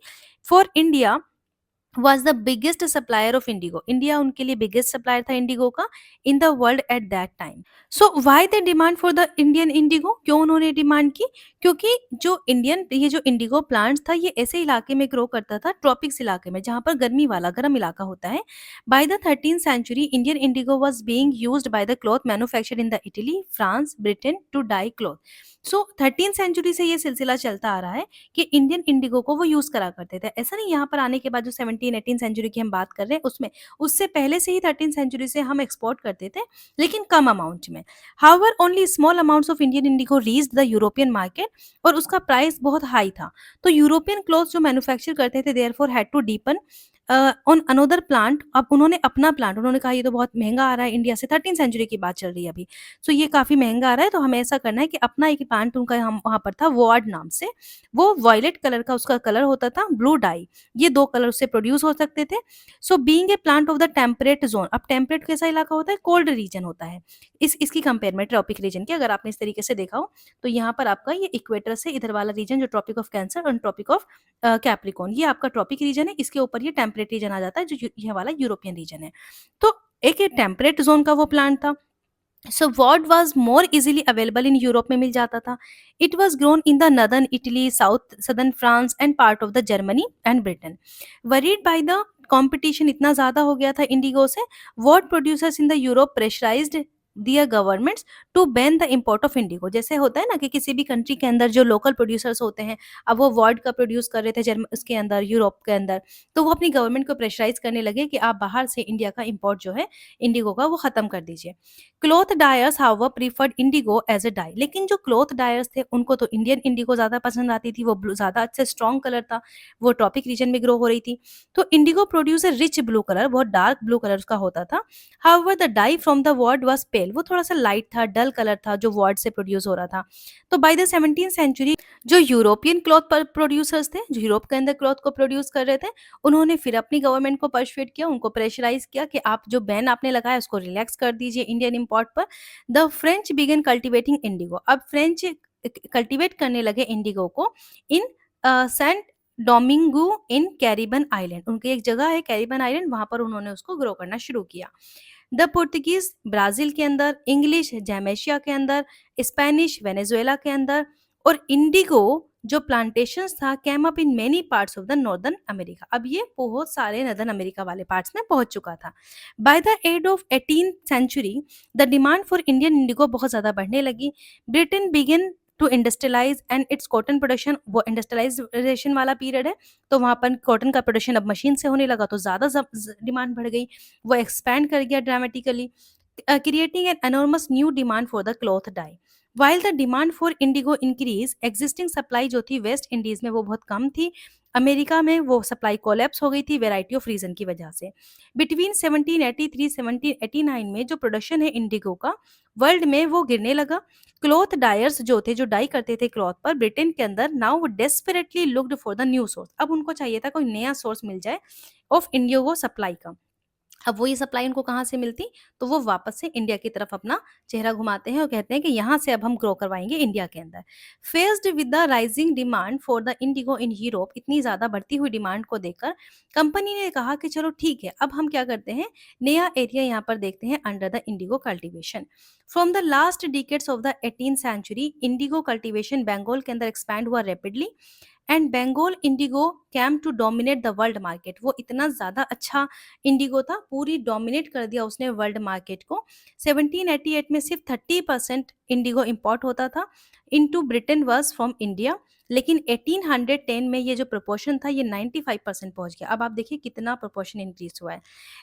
For India was the biggest supplier of indigo, India उनके लिए बिगेस्ट सप्लायर था इंडिगो का in the world at that time. So why the demand for the Indian Indigo, क्यों उन्होंने डिमांड की? क्योंकि जो इंडियन ये जो इंडिगो प्लांट्स था, ये ऐसे इलाके में ग्रो करता था, ट्रॉपिक्स इलाके में, जहां पर गर्मी वाला गर्म इलाका होता है। By the 13th century Indian indigo was being used by the cloth manufactured in the Italy, France, Britain to dye cloth. So 13th century से ये सिलसिला चलता आ रहा है कि इंडियन इंडिगो को वो यूज करा करते थे। ऐसा नहीं यहाँ पर आने के बाद जो 17 18 सेंचुरी की हम बात कर रहे हैं उसमें, उससे पहले से ही 13th सेंचुरी से हम एक्सपोर्ट करते थे, लेकिन कम अमाउंट में। However only small amounts of Indian Indigo reached the European market, और उसका प्राइस बहुत हाई था। तो यूरोपियन क्लॉथ जो मैन्युफैक्चर करते थे therefore had to depend on another plant. अब उन्होंने अपना प्लांट, उन्होंने कहा ये तो बहुत महंगा आ रहा है इंडिया से, 13th सेंचुरी की बात चल रही है अभी, सो ये काफी महंगा आ रहा है, तो हमें ऐसा करना है कि अपना एक प्लांट उनका हम वहां पर था वार्ड नाम से, वो वॉयलेट कलर का उसका कलर होता था, ब्लू डाई, ये दो कलर उससे प्रोड्यूस हो सकते थे। So being a plant of the temperate zone, अब टेम्परेट कैसा इलाका होता है, कोल्ड रीजन होता है, इसकी कंपेयर में ट्रॉपिक रीजन की, अगर आपने इस तरीके से देखा हो तो यहाँ पर आपका ये इक्वेटर से इधर वाला रीजन जो ट्रॉपिक ऑफ कैंसर और ट्रॉपिक ऑफ कैप्रिकॉन, ये आपका ट्रॉपिक रीजन है, इसके ऊपर ये टेम्परेट रीजन आ जाता है, जो ये वाला यूरोपियन रीजन है। तो एक टेम्परेट जोन का वो प्लांट था। So what was more easily available in Europe में मिल जाता था। It was grown in the northern Italy, south southern France and part of the Germany and Britain. Worried by the competition इतना ज्यादा हो गया था इंडिगो से, what producers in the Europe pressurised their governments to ban the import of indigo. जैसे होता है ना कि किसी भी कंट्री के अंदर जो लोकल प्रोड्यूसर्स होते हैं, अब वो वर्ल्ड का प्रोड्यूस कर रहे थे जर्मन उसके अंदर, यूरोप के अंदर, तो वो अपनी गवर्नमेंट को प्रेशराइज करने लगे कि आप बाहर से इंडिया का इम्पोर्ट जो है इंडिगो का, वो खत्म कर दीजिए। Cloth dyers however preferred indigo as a dye, लेकिन जो क्लॉथ डायर्स थे उनको तो इंडियन इंडिगो ज्यादा पसंद आती थी, वो ब्लू ज्यादा अच्छे स्ट्रॉन्ग कलर था, वो ट्रॉपिक रीजन में ग्रो हो रही थी। तो indigo produce a rich blue colour, बहुत डार्क ब्लू कलर का होता था। However the dye from the woad was pale, वो थोड़ा सा लाइट था, डल कलर था, जो वॉर्ड से प्रोड्यूस हो रहा था। तो बाय द 17th सेंचुरी जो यूरोपियन क्लॉथ प्रोड्यूसर्स थे, जो यूरोप के अंदर क्लॉथ को प्रोड्यूस कर रहे थे, उन्होंने फिर अपनी गवर्नमेंट को पर्सुएट किया, उनको प्रेशराइज किया कि आप जो बैन आपने लगाया उसको रिलैक्स कर दीजिए इंडियन इंपोर्ट पर। The French began cultivating indigo, अब फ्रेंच कल्टिवेट करने लगे इंडिगो को in Saint Domingo in Caribbean island, उनकी एक जगह है कैरिबन आइलैंड, वहां पर उन्होंने उसको ग्रो करना शुरू किया। द पुर्तगीज ब्राजील के अंदर, इंग्लिश जैमेशिया के अंदर, स्पेनिश वेनेजुएला के अंदर, और इंडिगो जो प्लांटेशंस था cam up in many parts of the northern America, अब ये बहुत सारे नॉर्दर्न अमेरिका वाले पार्ट्स में पहुंच चुका था। By the end of 18th century the demand for Indian indigo बहुत ज्यादा बढ़ने लगी। Britain begin to industrialise and its cotton production, वो इंडस्ट्रियलाइजेशन वाला पीरियड है, तो वहां पर कॉटन का प्रोडक्शन अब मशीन से होने लगा, तो ज्यादा डिमांड बढ़ गई, वो एक्सपैंड कर गया dramatically, creating an enormous new demand for the cloth dye. While the demand for indigo increase, existing supply जो थी वेस्ट इंडीज में वो बहुत कम थी, अमेरिका में वो सप्लाई कोलैप्स हो गई थी वेराइटी ऑफ रीजन की वजह से। बिटवीन 1783 1789 में जो प्रोडक्शन है इंडिगो का वर्ल्ड में वो गिरने लगा। क्लॉथ डायर्स जो थे, जो डाई करते थे क्लॉथ पर ब्रिटेन के अंदर, now desperately looked for the new source, अब उनको चाहिए था कोई नया सोर्स मिल जाए ऑफ इंडिगो सप्लाई का। अब वो ये सप्लाई उनको कहाँ से मिलती, तो वो वापस से इंडिया की तरफ अपना चेहरा घुमाते हैं और कहते हैं कि यहाँ से अब हम ग्रो करवाएंगे इंडिया के अंदर। Faced with the rising demand for the indigo in Europe, इतनी ज्यादा बढ़ती हुई डिमांड को देखकर कंपनी ने कहा कि चलो ठीक है, अब हम क्या करते हैं, नया एरिया यहाँ पर देखते हैं under the indigo cultivation. From the last decades of the 18th century indigo cultivation Bengal के अंदर एक्सपैंड हुआ rapidly, and Bengal indigo came to dominate the world market. वो इतना ज़्यादा अच्छा इंडिगो था, पूरी डोमिनेट कर दिया उसने वर्ल्ड मार्केट को। 1788 में सिर्फ 30% इंडिगो इम्पोर्ट होता था into Britain was from India, लेकिन 1810 में ये जो प्रोपोर्शन था ये 95% पहुंच गया। अब आप देखिए कितना प्रोपोर्शन इंक्रीज हुआ है।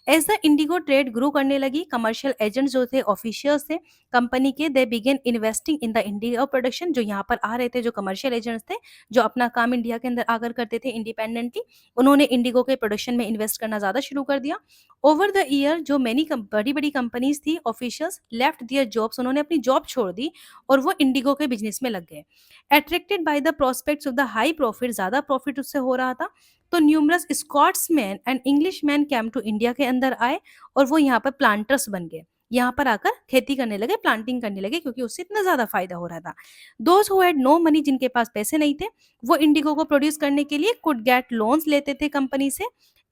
As the indigo trade grow करने लगी, कमर्शियल एजेंट्स जो थे, ऑफिशियल्स थे कंपनी के, they began investing in the India production. जो यहाँ पर आ रहे थे, जो कमर्शियल एजेंट्स थे, जो अपना काम इंडिया के अंदर आकर करते थे इंडिपेंडेंटली, उन्होंने इंडिगो के प्रोडक्शन में इन्वेस्ट करना ज्यादा शुरू कर दिया। ओवर द ईयर जो मैनी बड़ी बड़ी कंपनीज थी, ऑफिशियल्स लेफ्ट दियर जॉब्स, उन्होंने अपनी जॉब छोड़ दी और वो इंडिगो के बिजनेस में लग गए। Attracted by the prospects of the high profit, ज्यादा प्रॉफिट उससे हो रहा था, तो numerous Scotsman and English man came to India के अंदर आए और वो यहाँ पर प्लांटर्स बन गए। यहाँ पर आकर खेती करने लगे, प्लांटिंग करने लगे, क्योंकि उससे इतना ज्यादा फायदा हो रहा था। Those who had no money, जिनके पास पैसे नहीं थे, वो इंडिगो को प्रोड्यूस करने के लिए कुड गेट लोन्स लेते थे कंपनी से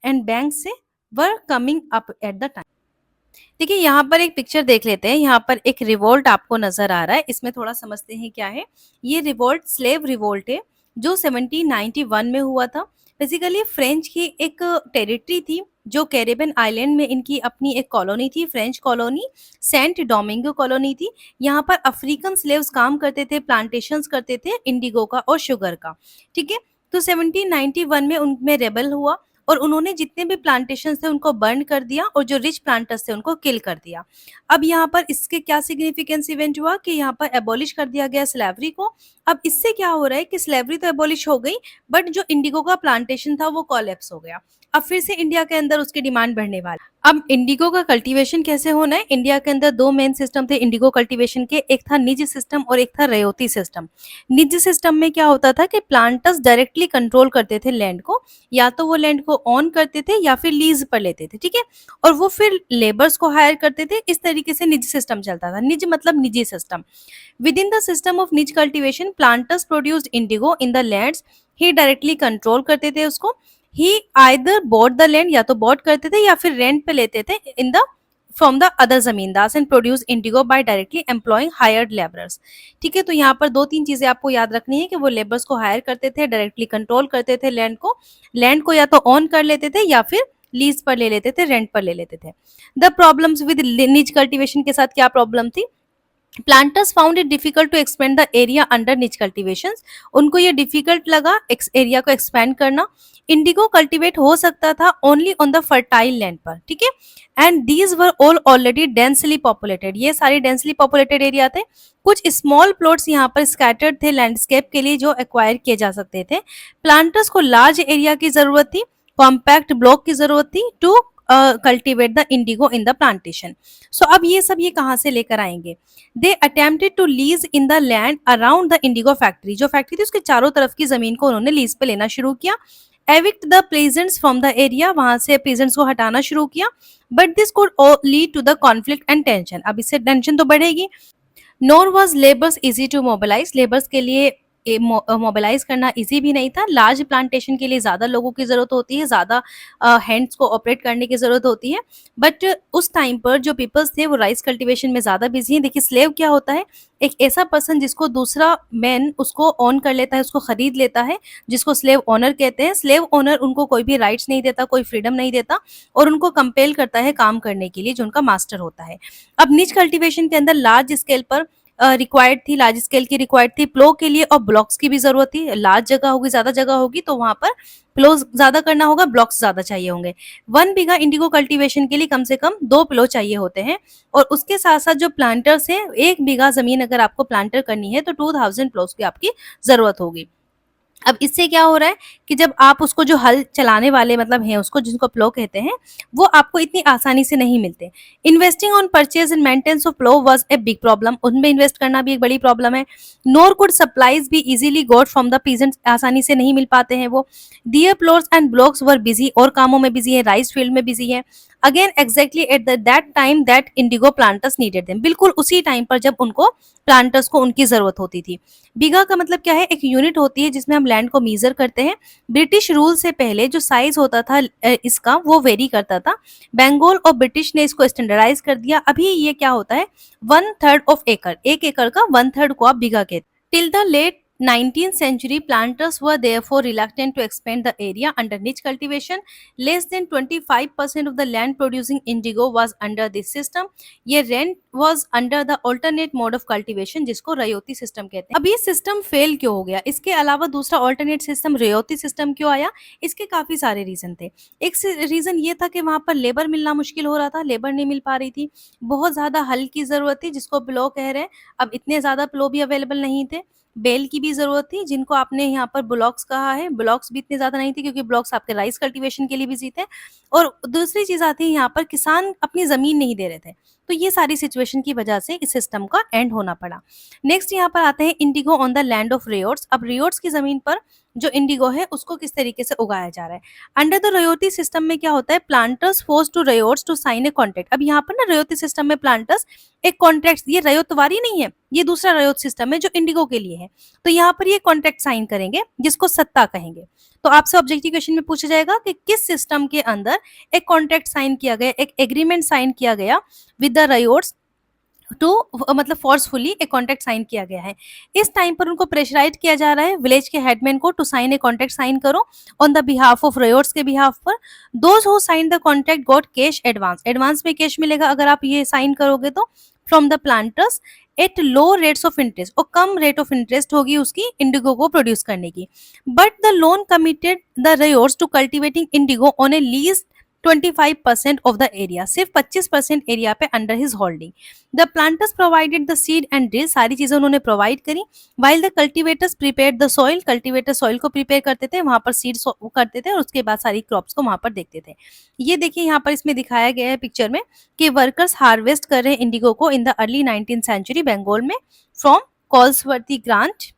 एंड बैंक से, were coming up at the time. देखिए यहाँ पर एक पिक्चर देख लेते हैं। यहाँ पर एक रिवोल्ट आपको नजर आ रहा है, इसमें थोड़ा समझते हैं क्या है। ये रिवोल्ट स्लेव रिवोल्ट है जो 1791 में हुआ था। बेसिकली फ्रेंच की एक टेरिटरी थी जो कैरिबियन आइलैंड में इनकी अपनी एक कॉलोनी थी, French colony, Saint Domingo colony थी। यहाँ पर अफ्रीकन स्लेव्स काम करते थे, प्लांटेशंस करते थे इंडिगो का और शुगर का। ठीक है, तो 1791 में उनमें रेबल हुआ और उन्होंने जितने भी प्लांटेशन थे उनको बर्न कर दिया और जो रिच प्लांटर्स थे उनको किल कर दिया। अब यहाँ पर इसके क्या सिग्निफिकेंस इवेंट हुआ कि यहाँ पर एबॉलिश कर दिया गया स्लेवरी को। अब इससे क्या हो रहा है कि स्लेवरी तो एबॉलिश हो गई, बट जो इंडिगो का प्लांटेशन था वो कोलैप्स हो गया। अब फिर से इंडिया के अंदर उसकी डिमांड बढ़ने वाली। अब इंडिगो का कल्टीवेशन कैसे होना है? इंडिया के अंदर दो मेन सिस्टम थे इंडिगो कल्टीवेशन के, एक था निजी सिस्टम और एक था रयोती सिस्टम। निजी सिस्टम में क्या होता था कि प्लांटर्स डायरेक्टली कंट्रोल करते थे लैंड को, या तो वो लैंड को ऑन करते थे या फिर लीज पर लेते थे, ठीक है, और वो फिर लेबर्स को हायर करते थे। इस तरीके से निजी सिस्टम चलता था। निज मतलब निजी system. Within the system of निज cultivation, planters produced indigo in the lands, he directly control करते थे उसको। He either bought the land, या तो बॉट करते थे या फिर रेंट पे लेते थे in the from the other zamindars and produce indigo by directly employing hired labourers. ठीक है, तो यहाँ पर दो तीन चीजें आपको याद रखनी है कि वो लेबर्स को हायर करते थे, डायरेक्टली कंट्रोल करते थे लैंड को या तो ऑन कर लेते थे या फिर लीज पर ले लेते थे, रेंट पर ले लेते थे। The problems with nij cultivation के साथ क्या प्रॉब्लम थी? Planters found it difficult to expand the area under nij cultivations. उनको ये डिफिकल्ट लगा एरिया को एक्सपेंड करना। इंडिगो कल्टीवेट हो सकता था only on the fertile land पर, ठीक है, and these were all already densely populated. ये सारे डेंसली पॉपुलेटेड एरिया थे। कुछ स्मॉल प्लॉट्स यहाँ पर स्कैटर्ड थे लैंडस्केप के लिए जो एक्वायर किए जा सकते थे। प्लांटर्स को लार्ज एरिया की जरूरत थी, कॉम्पैक्ट ब्लॉक की जरूरत थी to cultivate the indigo in the plantation. सो अब ये सब ये कहाँ से लेकर आएंगे? They attempted to lease in the land around the indigo factory. जो फैक्ट्री थी उसके चारों तरफ की जमीन को उन्होंने लीज पे लेना शुरू किया। Evict the peasants from the area, वहां से प्लेजेंट्स को हटाना शुरू किया। But this could lead to the conflict and tension. अब इससे टेंशन तो बढ़ेगी। Nor was labours easy to mobilise. Labours के लिए मोबिलाइज करना इजी भी नहीं था। लार्ज प्लांटेशन के लिए ज्यादा लोगों की जरूरत होती है, ज्यादा हैंड्स को ऑपरेट करने की जरूरत होती है। बट उस टाइम पर जो पीपल्स थे वो राइस कल्टीवेशन में ज्यादा बिजी हैं। देखिए स्लेव क्या होता है? एक ऐसा पर्सन जिसको दूसरा मैन उसको ऑन कर लेता है, उसको खरीद लेता है, जिसको स्लेव ओनर कहते हैं। स्लेव ओनर उनको कोई भी राइट्स नहीं देता, कोई फ्रीडम नहीं देता और उनको कंपेल करता है काम करने के लिए जो उनका मास्टर होता है। अब निच कल्टीवेशन के अंदर लार्ज स्केल पर रिक्वायर्ड थी, लार्ज स्केल की रिक्वायर्ड थी प्लो के लिए, और ब्लॉक्स की भी जरूरत थी। लार्ज जगह होगी, ज्यादा जगह होगी तो वहां पर प्लो ज्यादा करना होगा, ब्लॉक्स ज्यादा चाहिए होंगे। 1 बीघा इंडिगो कल्टीवेशन के लिए कम से कम 2 प्लो चाहिए होते हैं। और उसके साथ साथ जो प्लांटर्स है, 1 बीघा जमीन अगर आपको प्लांटर करनी है तो 2000 प्लॉट्स की आपकी जरूरत होगी। अब इससे क्या हो रहा है कि जब आप उसको जो हल चलाने वाले मतलब हैं उसको, जिनको प्लो कहते हैं, वो आपको इतनी आसानी से नहीं मिलते। Investing on purchase and maintenance of plough was a big problem. उनमें इन्वेस्ट करना भी एक बड़ी प्रॉब्लम है। नोर कुड सप्लाईज भी easily got from the peasants. आसानी से नहीं मिल पाते हैं वो। Their plots and blocks were busy, और कामों में बिजी है, राइस फील्ड में बिजी है। Again exactly at that time that indigo planters needed them. बिल्कुल उसी टाइम पर जब उनको प्लांटर्स को उनकी जरूरत होती थी। बीघा का मतलब क्या है? एक यूनिट होती है जिसमें हम लैंड को मीजर करते हैं। ब्रिटिश रूल से पहले जो साइज होता था इसका वो वेरी करता था। बंगाल और ब्रिटिश ने इसको स्टैंडर्डाइज कर दिया। अभी ये क्या होता है? 1/3 ऑफ एकड़, 1 एकड़ का 1/3 को आप बीघा कहते हैं। Till the late 19th century planters were therefore reluctant to expand the area under niche cultivation. Less than 25% of the land producing indigo was under this system. ये rent was under the alternate mode of cultivation जिसको रयोती system कहते हैं. अब ये system fail क्यों हो गया? इसके अलावा दूसरा ऑल्टरनेट सिस्टम रयोती सिस्टम क्यों आया? इसके काफी सारे रीजन थे. एक रीजन ये था कि वहां पर लेबर मिलना मुश्किल हो रहा था, लेबर नहीं मिल पा रही थी, बहुत ज्यादा हल की जरूरत थी जिसको प्लो कह रहे हैं. अब इतने ज्यादा प्लो भी अवेलेबल नहीं थे. बेल की भी ज़रूरत थी जिनको आपने यहाँ पर ब्लॉक्स कहा है, ब्लॉक्स भी इतने ज़्यादा नहीं थे क्योंकि ब्लॉक्स आपके राइस कल्टीवेशन के लिए भी थे. और दूसरी चीज़ आती है यहाँ पर किसान अपनी ज़मीन नहीं दे रहे थे. तो ये सारी सिचुएशन की वजह से इस सिस्टम का एंड होना पड़ा. नेक्स्ट यहाँ पर आते हैं indigo on the land of ryots. अब रियोट्स की ज़मीन पर जो इंडिगो है उसको किस तरीके से उगाया जा रहा है. अंडर द रयोती सिस्टम में क्या होता है, planters force to ryots to sign a contract. अब यहाँ पर ना रयोती सिस्टम में प्लांटर्स एक कॉन्ट्रैक्ट, ये रयोतवारी नहीं है, ये दूसरा रयोत सिस्टम है जो इंडिगो के लिए है. तो यहाँ पर ये कॉन्ट्रैक्ट साइन करेंगे जिसको सत्ता कहेंगे. तो आपसे ऑब्जेक्टिव क्वेश्चन में पूछा जाएगा कि किस सिस्टम के अंदर एक कॉन्ट्रैक्ट साइन किया गया, एक एग्रीमेंट साइन किया गया विद द रयोट्स टू, मतलब फोर्सफुली एक कॉन्ट्रैक्ट साइन किया गया है. इस टाइम पर उनको प्रेशराइज किया जा रहा है विलेज के हेडमैन को to sign a contract sign करो on the behalf of ryots के बिहाफ पर. Those who sign the contract got cash advance, advance में कैश मिलेगा अगर आप ये साइन करोगे तो, from the planters at low rates of interest, और कम रेट ऑफ इंटरेस्ट होगी उसकी इंडिगो को प्रोड्यूस करने की. But the loan committed the ryots to cultivating indigo on a lease 25% of the area, सिर्फ 25% एरिया पे under his holding. The planters provided the seed and drill, सारी चीजें उन्होंने प्रोवाइड करी. While the cultivators prepared the soil, cultivator soil को prepare करते थे, वहां पर सीड करते थे और उसके बाद सारी क्रॉप्स को वहां पर देखते थे. ये देखिए यहाँ पर इसमें दिखाया गया है पिक्चर में कि वर्कर्स हार्वेस्ट कर रहे हैं इंडिगो को in the early 19th century Bengal में, from Colesworthey Grant,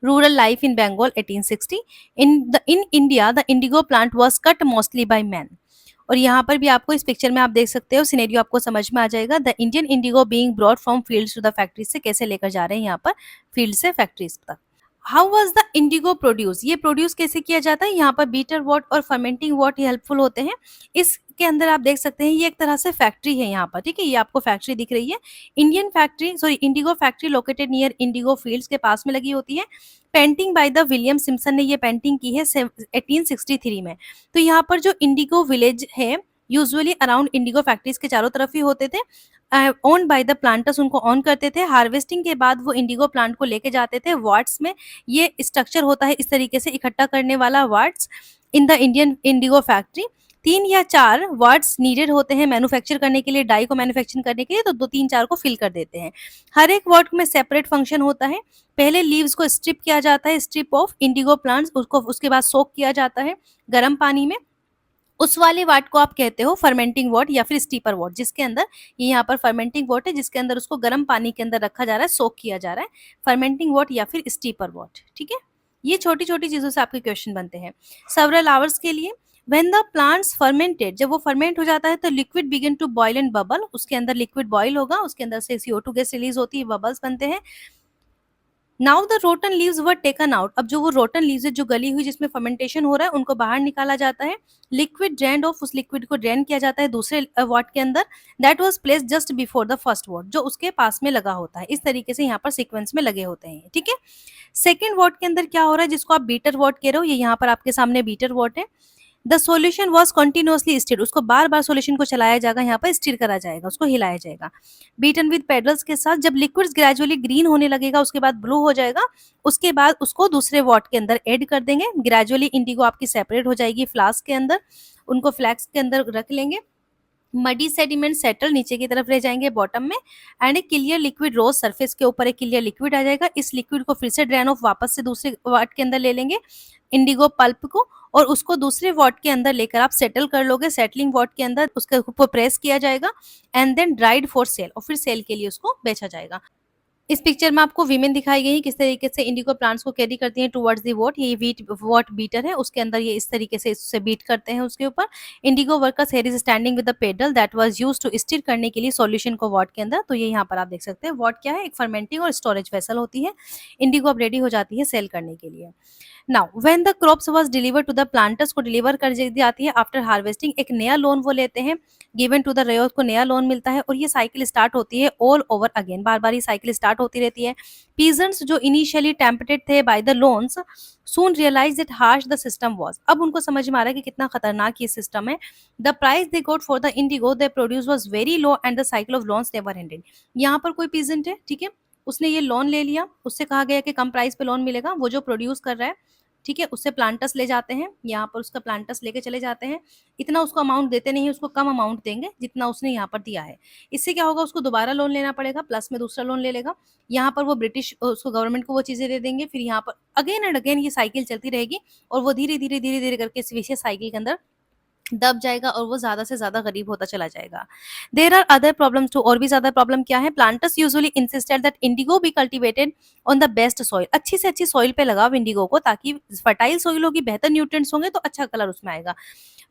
Rural Life in Bengal 1860. In India the indigo plant was cut mostly by men. और यहाँ पर भी आपको इस पिक्चर में आप देख सकते हो, सिनेरियो आपको समझ में आ जाएगा. The Indian indigo being brought from fields to the factories, से कैसे लेकर जा रहे हैं यहाँ पर फील्ड से फैक्ट्रीज तक. How was the Indigo produce, ये प्रोड्यूस कैसे किया जाता है. यहाँ पर बीटर वॉट और फर्मेंटिंग वॉट हेल्पफुल होते हैं. इसके अंदर आप देख सकते हैं ये एक तरह से फैक्ट्री है यहाँ पर, ठीक है, ये आपको फैक्ट्री दिख रही है. Indian factory, sorry Indigo factory located near Indigo fields के पास में लगी होती है. Painting by the William Simpson ने ये पेंटिंग की है 1863 में. तो यहाँ पर जो इंडिगो विलेज है यूजुअली अराउंड इंडिगो फैक्ट्रीज के चारों तरफ ही होते थे. ओन बाय द प्लांटर्स, उनको ऑन करते थे. हार्वेस्टिंग के बाद वो इंडिगो प्लांट को लेके जाते थे वार्ड्स में. ये स्ट्रक्चर होता है इस तरीके से इकट्ठा करने वाला wards in the Indian indigo factory. 3 या 4 वार्ड्स नीडेड होते हैं मैन्युफैक्चर करने के लिए, डाई को मैन्युफैक्चर करने के लिए, तो 2-3-4 को फिल कर देते हैं. हर एक वार्ड में सेपरेट फंक्शन होता है. पहले लीव्स को स्ट्रिप किया जाता है, स्ट्रिप ऑफ इंडिगो प्लांट्स, उसको उसके बाद सोक किया जाता है गर्म पानी में. उस वाले वाट को आप कहते हो फर्मेंटिंग वॉट या फिर स्टीपर वॉट, जिसके अंदर ये यहाँ पर फर्मेंटिंग वॉट है जिसके अंदर उसको गर्म पानी के अंदर रखा जा रहा है, सोक किया जा रहा है. फर्मेंटिंग वॉट या फिर स्टीपर वॉट, ठीक है. ये छोटी छोटी चीजों से आपके क्वेश्चन बनते हैं. सेवरल आवर्स के लिए व्हेन द प्लांट्स फर्मेंटेड, जब वो फर्मेंट हो जाता है तो liquid begin to boil and bubble, उसके अंदर लिक्विड बॉयल होगा, उसके अंदर से CO2 गैस रिलीज होती है, बबल्स बनते हैं. Now the rotten leaves were taken out, अब जो वो रोटन लीव्स है जो गली हुई जिसमें फर्मेंटेशन हो रहा है उनको बाहर निकाला जाता है. लिक्विड ड्रेन ऑफ, उस लिक्विड को ड्रेन किया जाता है दूसरे वॉट के अंदर. That was place just before the first what, जो उसके पास में लगा होता है. इस तरीके से यहाँ पर सीक्वेंस में लगे होते हैं, ठीक है. सेकेंड वॉट के अंदर क्या हो रहा है जिसको आप बीटर वॉट कह रहे हो, ये यहाँ पर आपके सामने बीटर वॉट है. The solution was continuously stirred, उसको बार बार सोल्यूशन को चलाया जाएगा, यहाँ पर स्टिर करा जाएगा, उसको हिलाया जाएगा. बीटन विद पेडल्स के साथ, जब लिक्विड्स ग्रेजुअली ग्रीन होने लगेगा उसके बाद ब्लू हो जाएगा, उसके बाद उसको दूसरे वॉट के अंदर ऐड कर देंगे. ग्रेजुअली इंडिगो आपकी सेपरेट हो जाएगी फ्लास्क के अंदर, उनको फ्लैक्स के अंदर रख लेंगे. मडी सेडिमेंट सेटल नीचे की तरफ रह जाएंगे बॉटम में, एंड एक क्लियर लिक्विड रोज सरफेस के ऊपर एक क्लियर लिक्विड आ जाएगा. इस लिक्विड को फिर से ड्रेन ऑफ वापस से दूसरे वाट के अंदर ले लेंगे इंडिगो पल्प को, और उसको दूसरे वॉट के अंदर लेकर आप सेटल कर लोगे. सेटलिंग वॉट के अंदर उसके ऊपर प्रेस किया जाएगा and then dried for sale, और फिर सेल के लिए उसको बेचा जाएगा. इस पिक्चर में आपको वीमेन दिखाई गई है किस तरीके से इंडिगो प्लांट्स को कैरी करती हैं टुवर्ड्स दी वॉट. ये वीट वॉट बीटर है, उसके अंदर ये इस तरीके से इससे बीट करते हैं उसके ऊपर. Indigo workers here is standing with the paddle that was used to stir करने के लिए सॉल्यूशन को वॉट के अंदर. तो ये यहाँ पर आप देख सकते हैं वॉट क्या है, एक फर्मेंटिंग और स्टोरेज वेसल होती है. इंडिगो अब रेडी हो जाती है सेल करने के लिए. Now when the crops was deliver to the planters, को डिलीवर कर दी जाती है आफ्टर हार्वेस्टिंग, एक नया लोन वो लेते हैं. गिवन टू द रेयर को नया लोन मिलता है, और ये साइकिल स्टार्ट होती है ऑल ओवर अगेन, बार बार ये साइकिल स्टार्ट स्टार्ट होती रहती है। पीजेंट्स जो इनिशियली टेम्पटेड थे by the loans soon realise that harsh the system was. अब उनको समझ में आ रहा है कि कितना खतरनाक ये सिस्टम है। The price they got for the Indigo they produce was very low and the cycle of loans never ended. यहाँ पर कोई पीजेंट है, ठीक है, उसने ये लोन ले लिया, उससे कहा गया कि कम प्राइस पे लोन मिलेगा, वो जो प्रोड्यूस कर रहा है, ठीक है, उससे प्लांटर्स ले जाते हैं, यहाँ पर उसका प्लांटर्स लेके चले जाते हैं। इतना उसको अमाउंट देते नहीं है, उसको कम अमाउंट देंगे जितना उसने यहाँ पर दिया है। इससे क्या होगा, उसको दोबारा लोन लेना पड़ेगा, प्लस में दूसरा लोन ले लेगा। यहाँ पर वो ब्रिटिश उसको गवर्नमेंट को वो चीजें दे देंगे, फिर यहाँ पर अगेन एंड अगेन ये साइकिल चलती रहेगी और वो धीरे धीरे धीरे धीरे करके इस विशेष साइकिल के अंदर दब जाएगा और वो ज्यादा से ज्यादा गरीब होता चला जाएगा। There are other problems too, और भी ज्यादा प्रॉब्लम क्या है, planters usually insisted that indigo be cultivated on the best soil. अच्छी से अच्छी सॉइल पे लगाओ इंडिगो को, ताकि फर्टाइल सॉइल होगी, बेहतर न्यूट्रिएंट्स होंगे तो अच्छा कलर उसमें आएगा।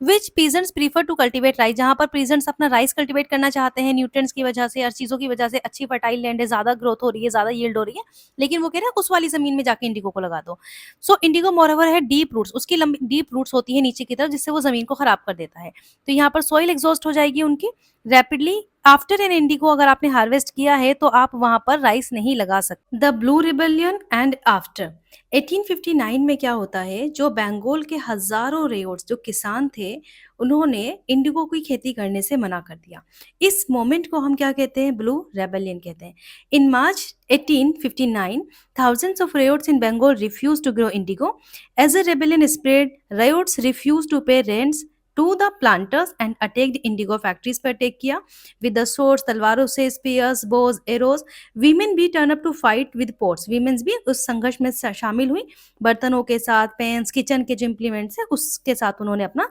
Which peasants prefer to cultivate rice, जहां पर पीजेंट्स अपना राइस कल्टिवेट करना चाहते हैं न्यूट्रिएंट्स की वजह से, हर चीजों की वजह से, अच्छी फर्टाइल लैंड है, ज्यादा ग्रोथ हो रही है, ज्यादा यील्ड हो रही है, लेकिन वो कह रहे हैं उस वाली जमीन में जाके इंडिगो को लगा दो। सो इंडिगो मोरओवर है डीप रूट्स, उसकी लंबी डीप रूट्स होती है नीचे की तरफ, जिससे वो जमीन को खराब कर देता है। तो यहाँ पर सॉइल एग्जॉस्ट हो जाएगी उनकी रैपिडली। आफ्टर एन इंडिगो अगर आपने हार्वेस्ट किया है तो आप वहां पर राइस नहीं लगा सकते। The blue rebellion and after 1859 में क्या होता है, जो बंगाल के हजारों रेयोट्स जो किसान थे उन्होंने इंडिगो की खेती करने से मना कर दिया। इस मोमेंट को हम क्या कहते हैं, ब्लू रेबेलियन कहते हैं। इन मार्च 1859 thousands of riots in Bengal refused to grow indigo. As a rebellion spread, riots refused to pay rents to the planters and attacked indigo factories पर अटैक किया with the swords, तलवारों से, spears, bows, arrows. Women भी turn up to fight with pots. Women भी उस संघर्ष में शामिल हुई, बर्तनों के साथ, पेन्स, किचन के जो इम्प्लीमेंट्स है उसके साथ उन्होंने अपना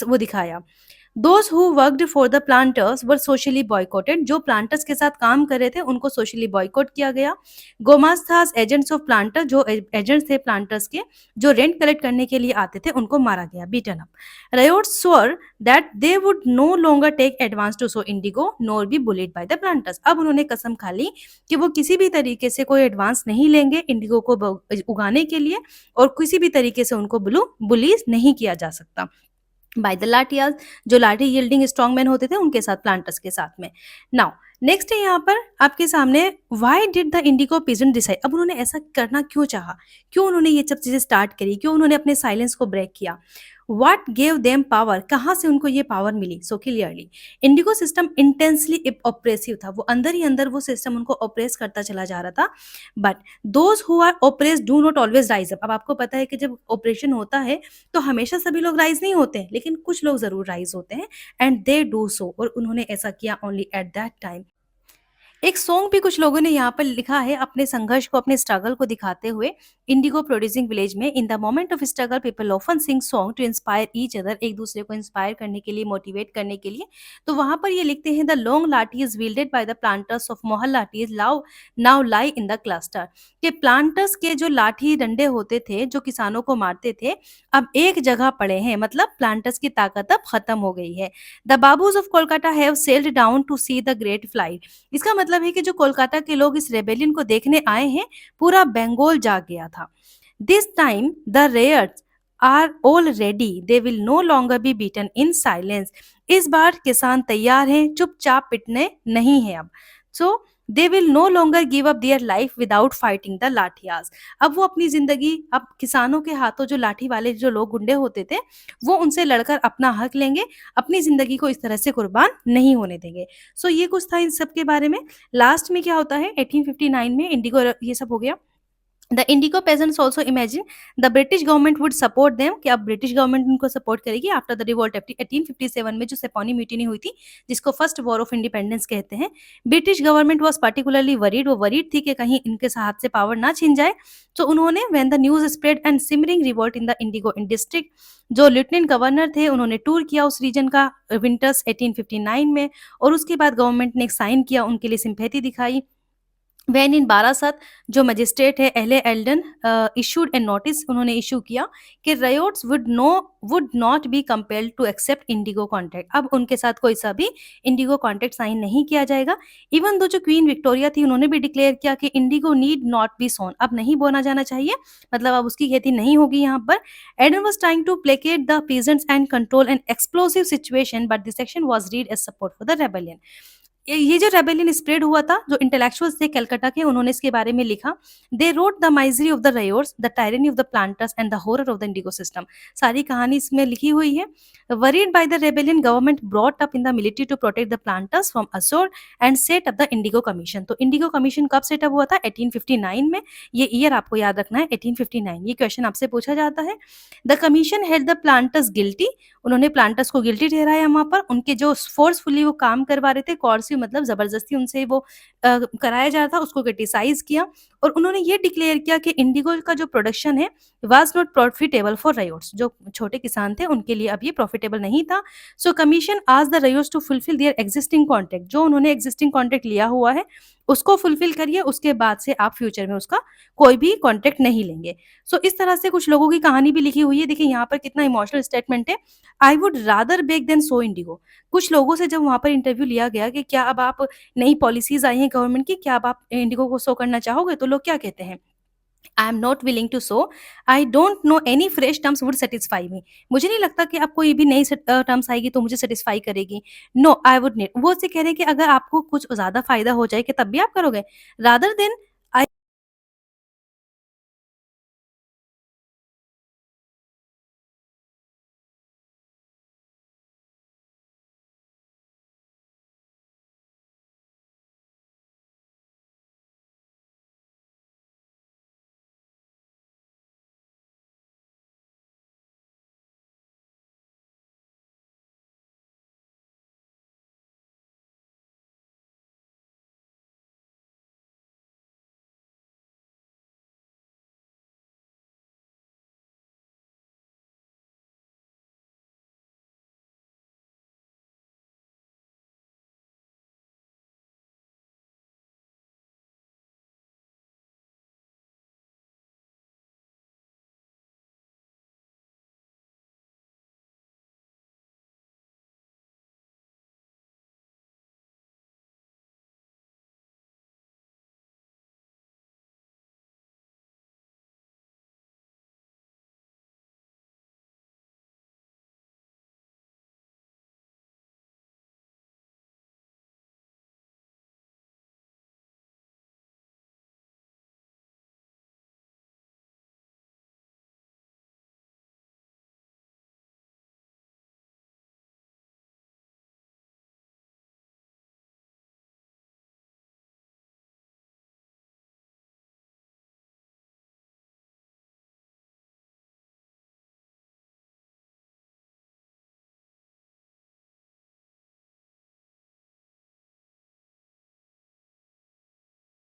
वो दिखाया। Those who worked for the planters were socially boycotted. जो planters के साथ काम कर रहे थे उनको socially boycott किया गया। गोमास्तास एजेंट्स ऑफ प्लांटर, जो एजेंट्स थे प्लांटर्स के, जो रेंट कलेक्ट करने के लिए आते थे, उनको मारा गया, beaten up. Riots swore that they would no longer take advance to sow indigo nor be bullied by the planters. अब उन्होंने कसम खा ली कि वो किसी भी तरीके से कोई एडवांस नहीं लेंगे इंडिगो को उगाने के लिए, और किसी भी तरीके से उनको बुली नहीं किया जा सकता। बाय द लाठियाज, जो लाठी यील्डिंग स्ट्रॉन्गमैन होते थे उनके साथ, प्लांटर्स के साथ में। नाउ नेक्स्ट है यहाँ पर आपके सामने, why did the Indigo peasant decide. अब उन्होंने ऐसा करना क्यों चाहा, क्यों उन्होंने ये सब चीजें स्टार्ट करी, क्यों उन्होंने अपने साइलेंस को ब्रेक किया। व्हाट गेव देम पावर, कहाँ से उनको ये पावर मिली। So clearly indigo system intensely oppressive था, वो अंदर ही अंदर वो सिस्टम उनको ऑपरेस करता चला जा रहा था। But those who are oppressed do not always rise up. अब आपको पता है कि जब ऑपरेशन होता है तो हमेशा सभी लोग राइज नहीं होते हैं, लेकिन कुछ लोग जरूर राइज होते हैं, एंड दे डू सो, और उन्होंने ऐसा किया ओनली एट दैट टाइम। एक सॉन्ग भी कुछ लोगों ने यहाँ पर लिखा है अपने संघर्ष को, अपने स्ट्रगल को दिखाते हुए, इंडिगो प्रोड्यूसिंग विलेज में। In the moment of struggle people often sing song to inspire each other, एक दूसरे को इंस्पायर करने के लिए, मोटिवेट करने के लिए। तो वहां पर ये लिखते हैं, the long lathis wielded by the planters of मोहल lathis now lie in the cluster, के प्लांटर्स के जो लाठी डंडे होते थे जो किसानों को मारते थे, अब एक जगह पड़े हैं, मतलब प्लांटर्स की ताकत अब खत्म हो गई है। The babus of Kolkata have sailed down to see the great flight, इसका मतलब है कि जो कोलकाता के लोग इस रेबेलियन को देखने आए हैं, पूरा बंगाल जाग गया था। This time the ryots are all ready, they will no longer be beaten in silence. इस बार किसान तैयार हैं, चुपचाप पिटने नहीं है अब। So they will no longer give up their life without fighting the lathiyals. अब वो अपनी जिंदगी, अब किसानों के हाथों जो लाठी वाले जो लोग गुंडे होते थे, वो उनसे लड़कर अपना हक लेंगे, अपनी जिंदगी को इस तरह से कुर्बान नहीं होने देंगे। सो ये कुछ था इन सब के बारे में। लास्ट में क्या होता है, 1859 में इंडिगो ये सब हो गया। The Indigo pageants also imagine the British government would support them, कि अब ब्रिटिश गवर्नमेंट उनको सपोर्ट करेगी आफ्टर द रिवोल्ट 1857 में, जो सेपोनी म्यूटिनी हुई थी, जिसको फर्स्ट वॉर ऑफ इंडिपेंडेंस कहते हैं। British government was particularly worried, वो वरीड थी कि कहीं इनके हाथ से पावर ना छिन जाए। तो उन्होंने when the news spread and simmering revolt in the indigo in district, जो लेफ्टिनेंट गवर्नर थे उन्होंने टूर किया उस रीजन का विंटर्स 1859 में, और उसके बाद गवर्नमेंट ने एक साइन किया, उनके लिए सिंपैथी दिखाई। वैन इन बारासत, जो मजिस्ट्रेट है Ashley Eden, issued a notice, उन्होंने इशू किया कि ryots would not be compelled to accept indigo contract, अब उनके साथ कोई सा भी इंडिगो कॉन्ट्रैक्ट साइन नहीं किया जाएगा। इवन दो जो क्वीन विक्टोरिया थी उन्होंने भी डिक्लेयर किया कि इंडिगो नीड नॉट बी सोन, अब नहीं बोना जाना चाहिए, मतलब अब उसकी खेती नहीं होगी यहाँ पर। Eden was trying to placate the peasants and control an explosive situation, but this action was read as support for the rebellion. ये जो रेबेलियन स्प्रेड हुआ था, जो इंटेलेक्चुअल्स थे कलकत्ता के, उन्होंने इसके बारे में लिखा। They wrote the misery of the ryots, the tyranny of the planters and the horror of the indigo system. सारी कहानी इसमें लिखी हुई है। Worried by the rebellion, government brought up in the military to protect the planters from assault and set up the indigo commission. तो indigo commission कब setup हुआ था? 1859 में। ये ईयर आपको याद रखना है, 1859। ये क्वेश्चन आपसे पूछा जाता है। The commission held the planters guilty, उन्होंने प्लांटर्स को गिल्टी ठहराया वहाँ पर। उनके जो फोर्सफुली वो काम करवा रहे थे, कोर्सिव मतलब ज़बरदस्ती उनसे वो कराया जा रहा था, उसको क्रिटिसाइज़ किया। और उन्होंने ये डिक्लेयर किया कि इंडिगो का जो प्रोडक्शन है वाज़ नॉट प्रॉफिटेबल फॉर रयोट्स, जो छोटे किसान थे उनके लिए अब ये प्रॉफिटेबल नहीं था। So commission asked the ryots to fulfil their existing contract, जो उन्होंने एक्जिस्टिंग कॉन्ट्रैक्ट लिया हुआ है उसको फुलफिल करिए, उसके बाद से आप फ्यूचर में उसका कोई भी कॉन्ट्रैक्ट नहीं लेंगे। सो इस तरह से कुछ लोगों की कहानी भी लिखी हुई है। देखिए यहाँ पर कितना इमोशनल स्टेटमेंट है। I would rather beg than sow indigo. कुछ लोगों से जब वहाँ पर इंटरव्यू लिया गया कि क्या अब आप, नई पॉलिसीज़ आई हैं गवर्नमेंट की, क्या अब आप इंडिगो को सो करना चाहोगे? तो लोग क्या कहते हैं? I am not willing to sow, I don't know any fresh terms would satisfy me. मुझे नहीं लगता कि अब कोई भी नई टर्म्स आएगी तो मुझे सैटिस्फाई करेगी। नो आई वुड नीड, वो उससे कह रहे हैं कि अगर आपको कुछ ज़्यादा फ़ायदा हो जाए कि तब भी आप करोगे? Rather than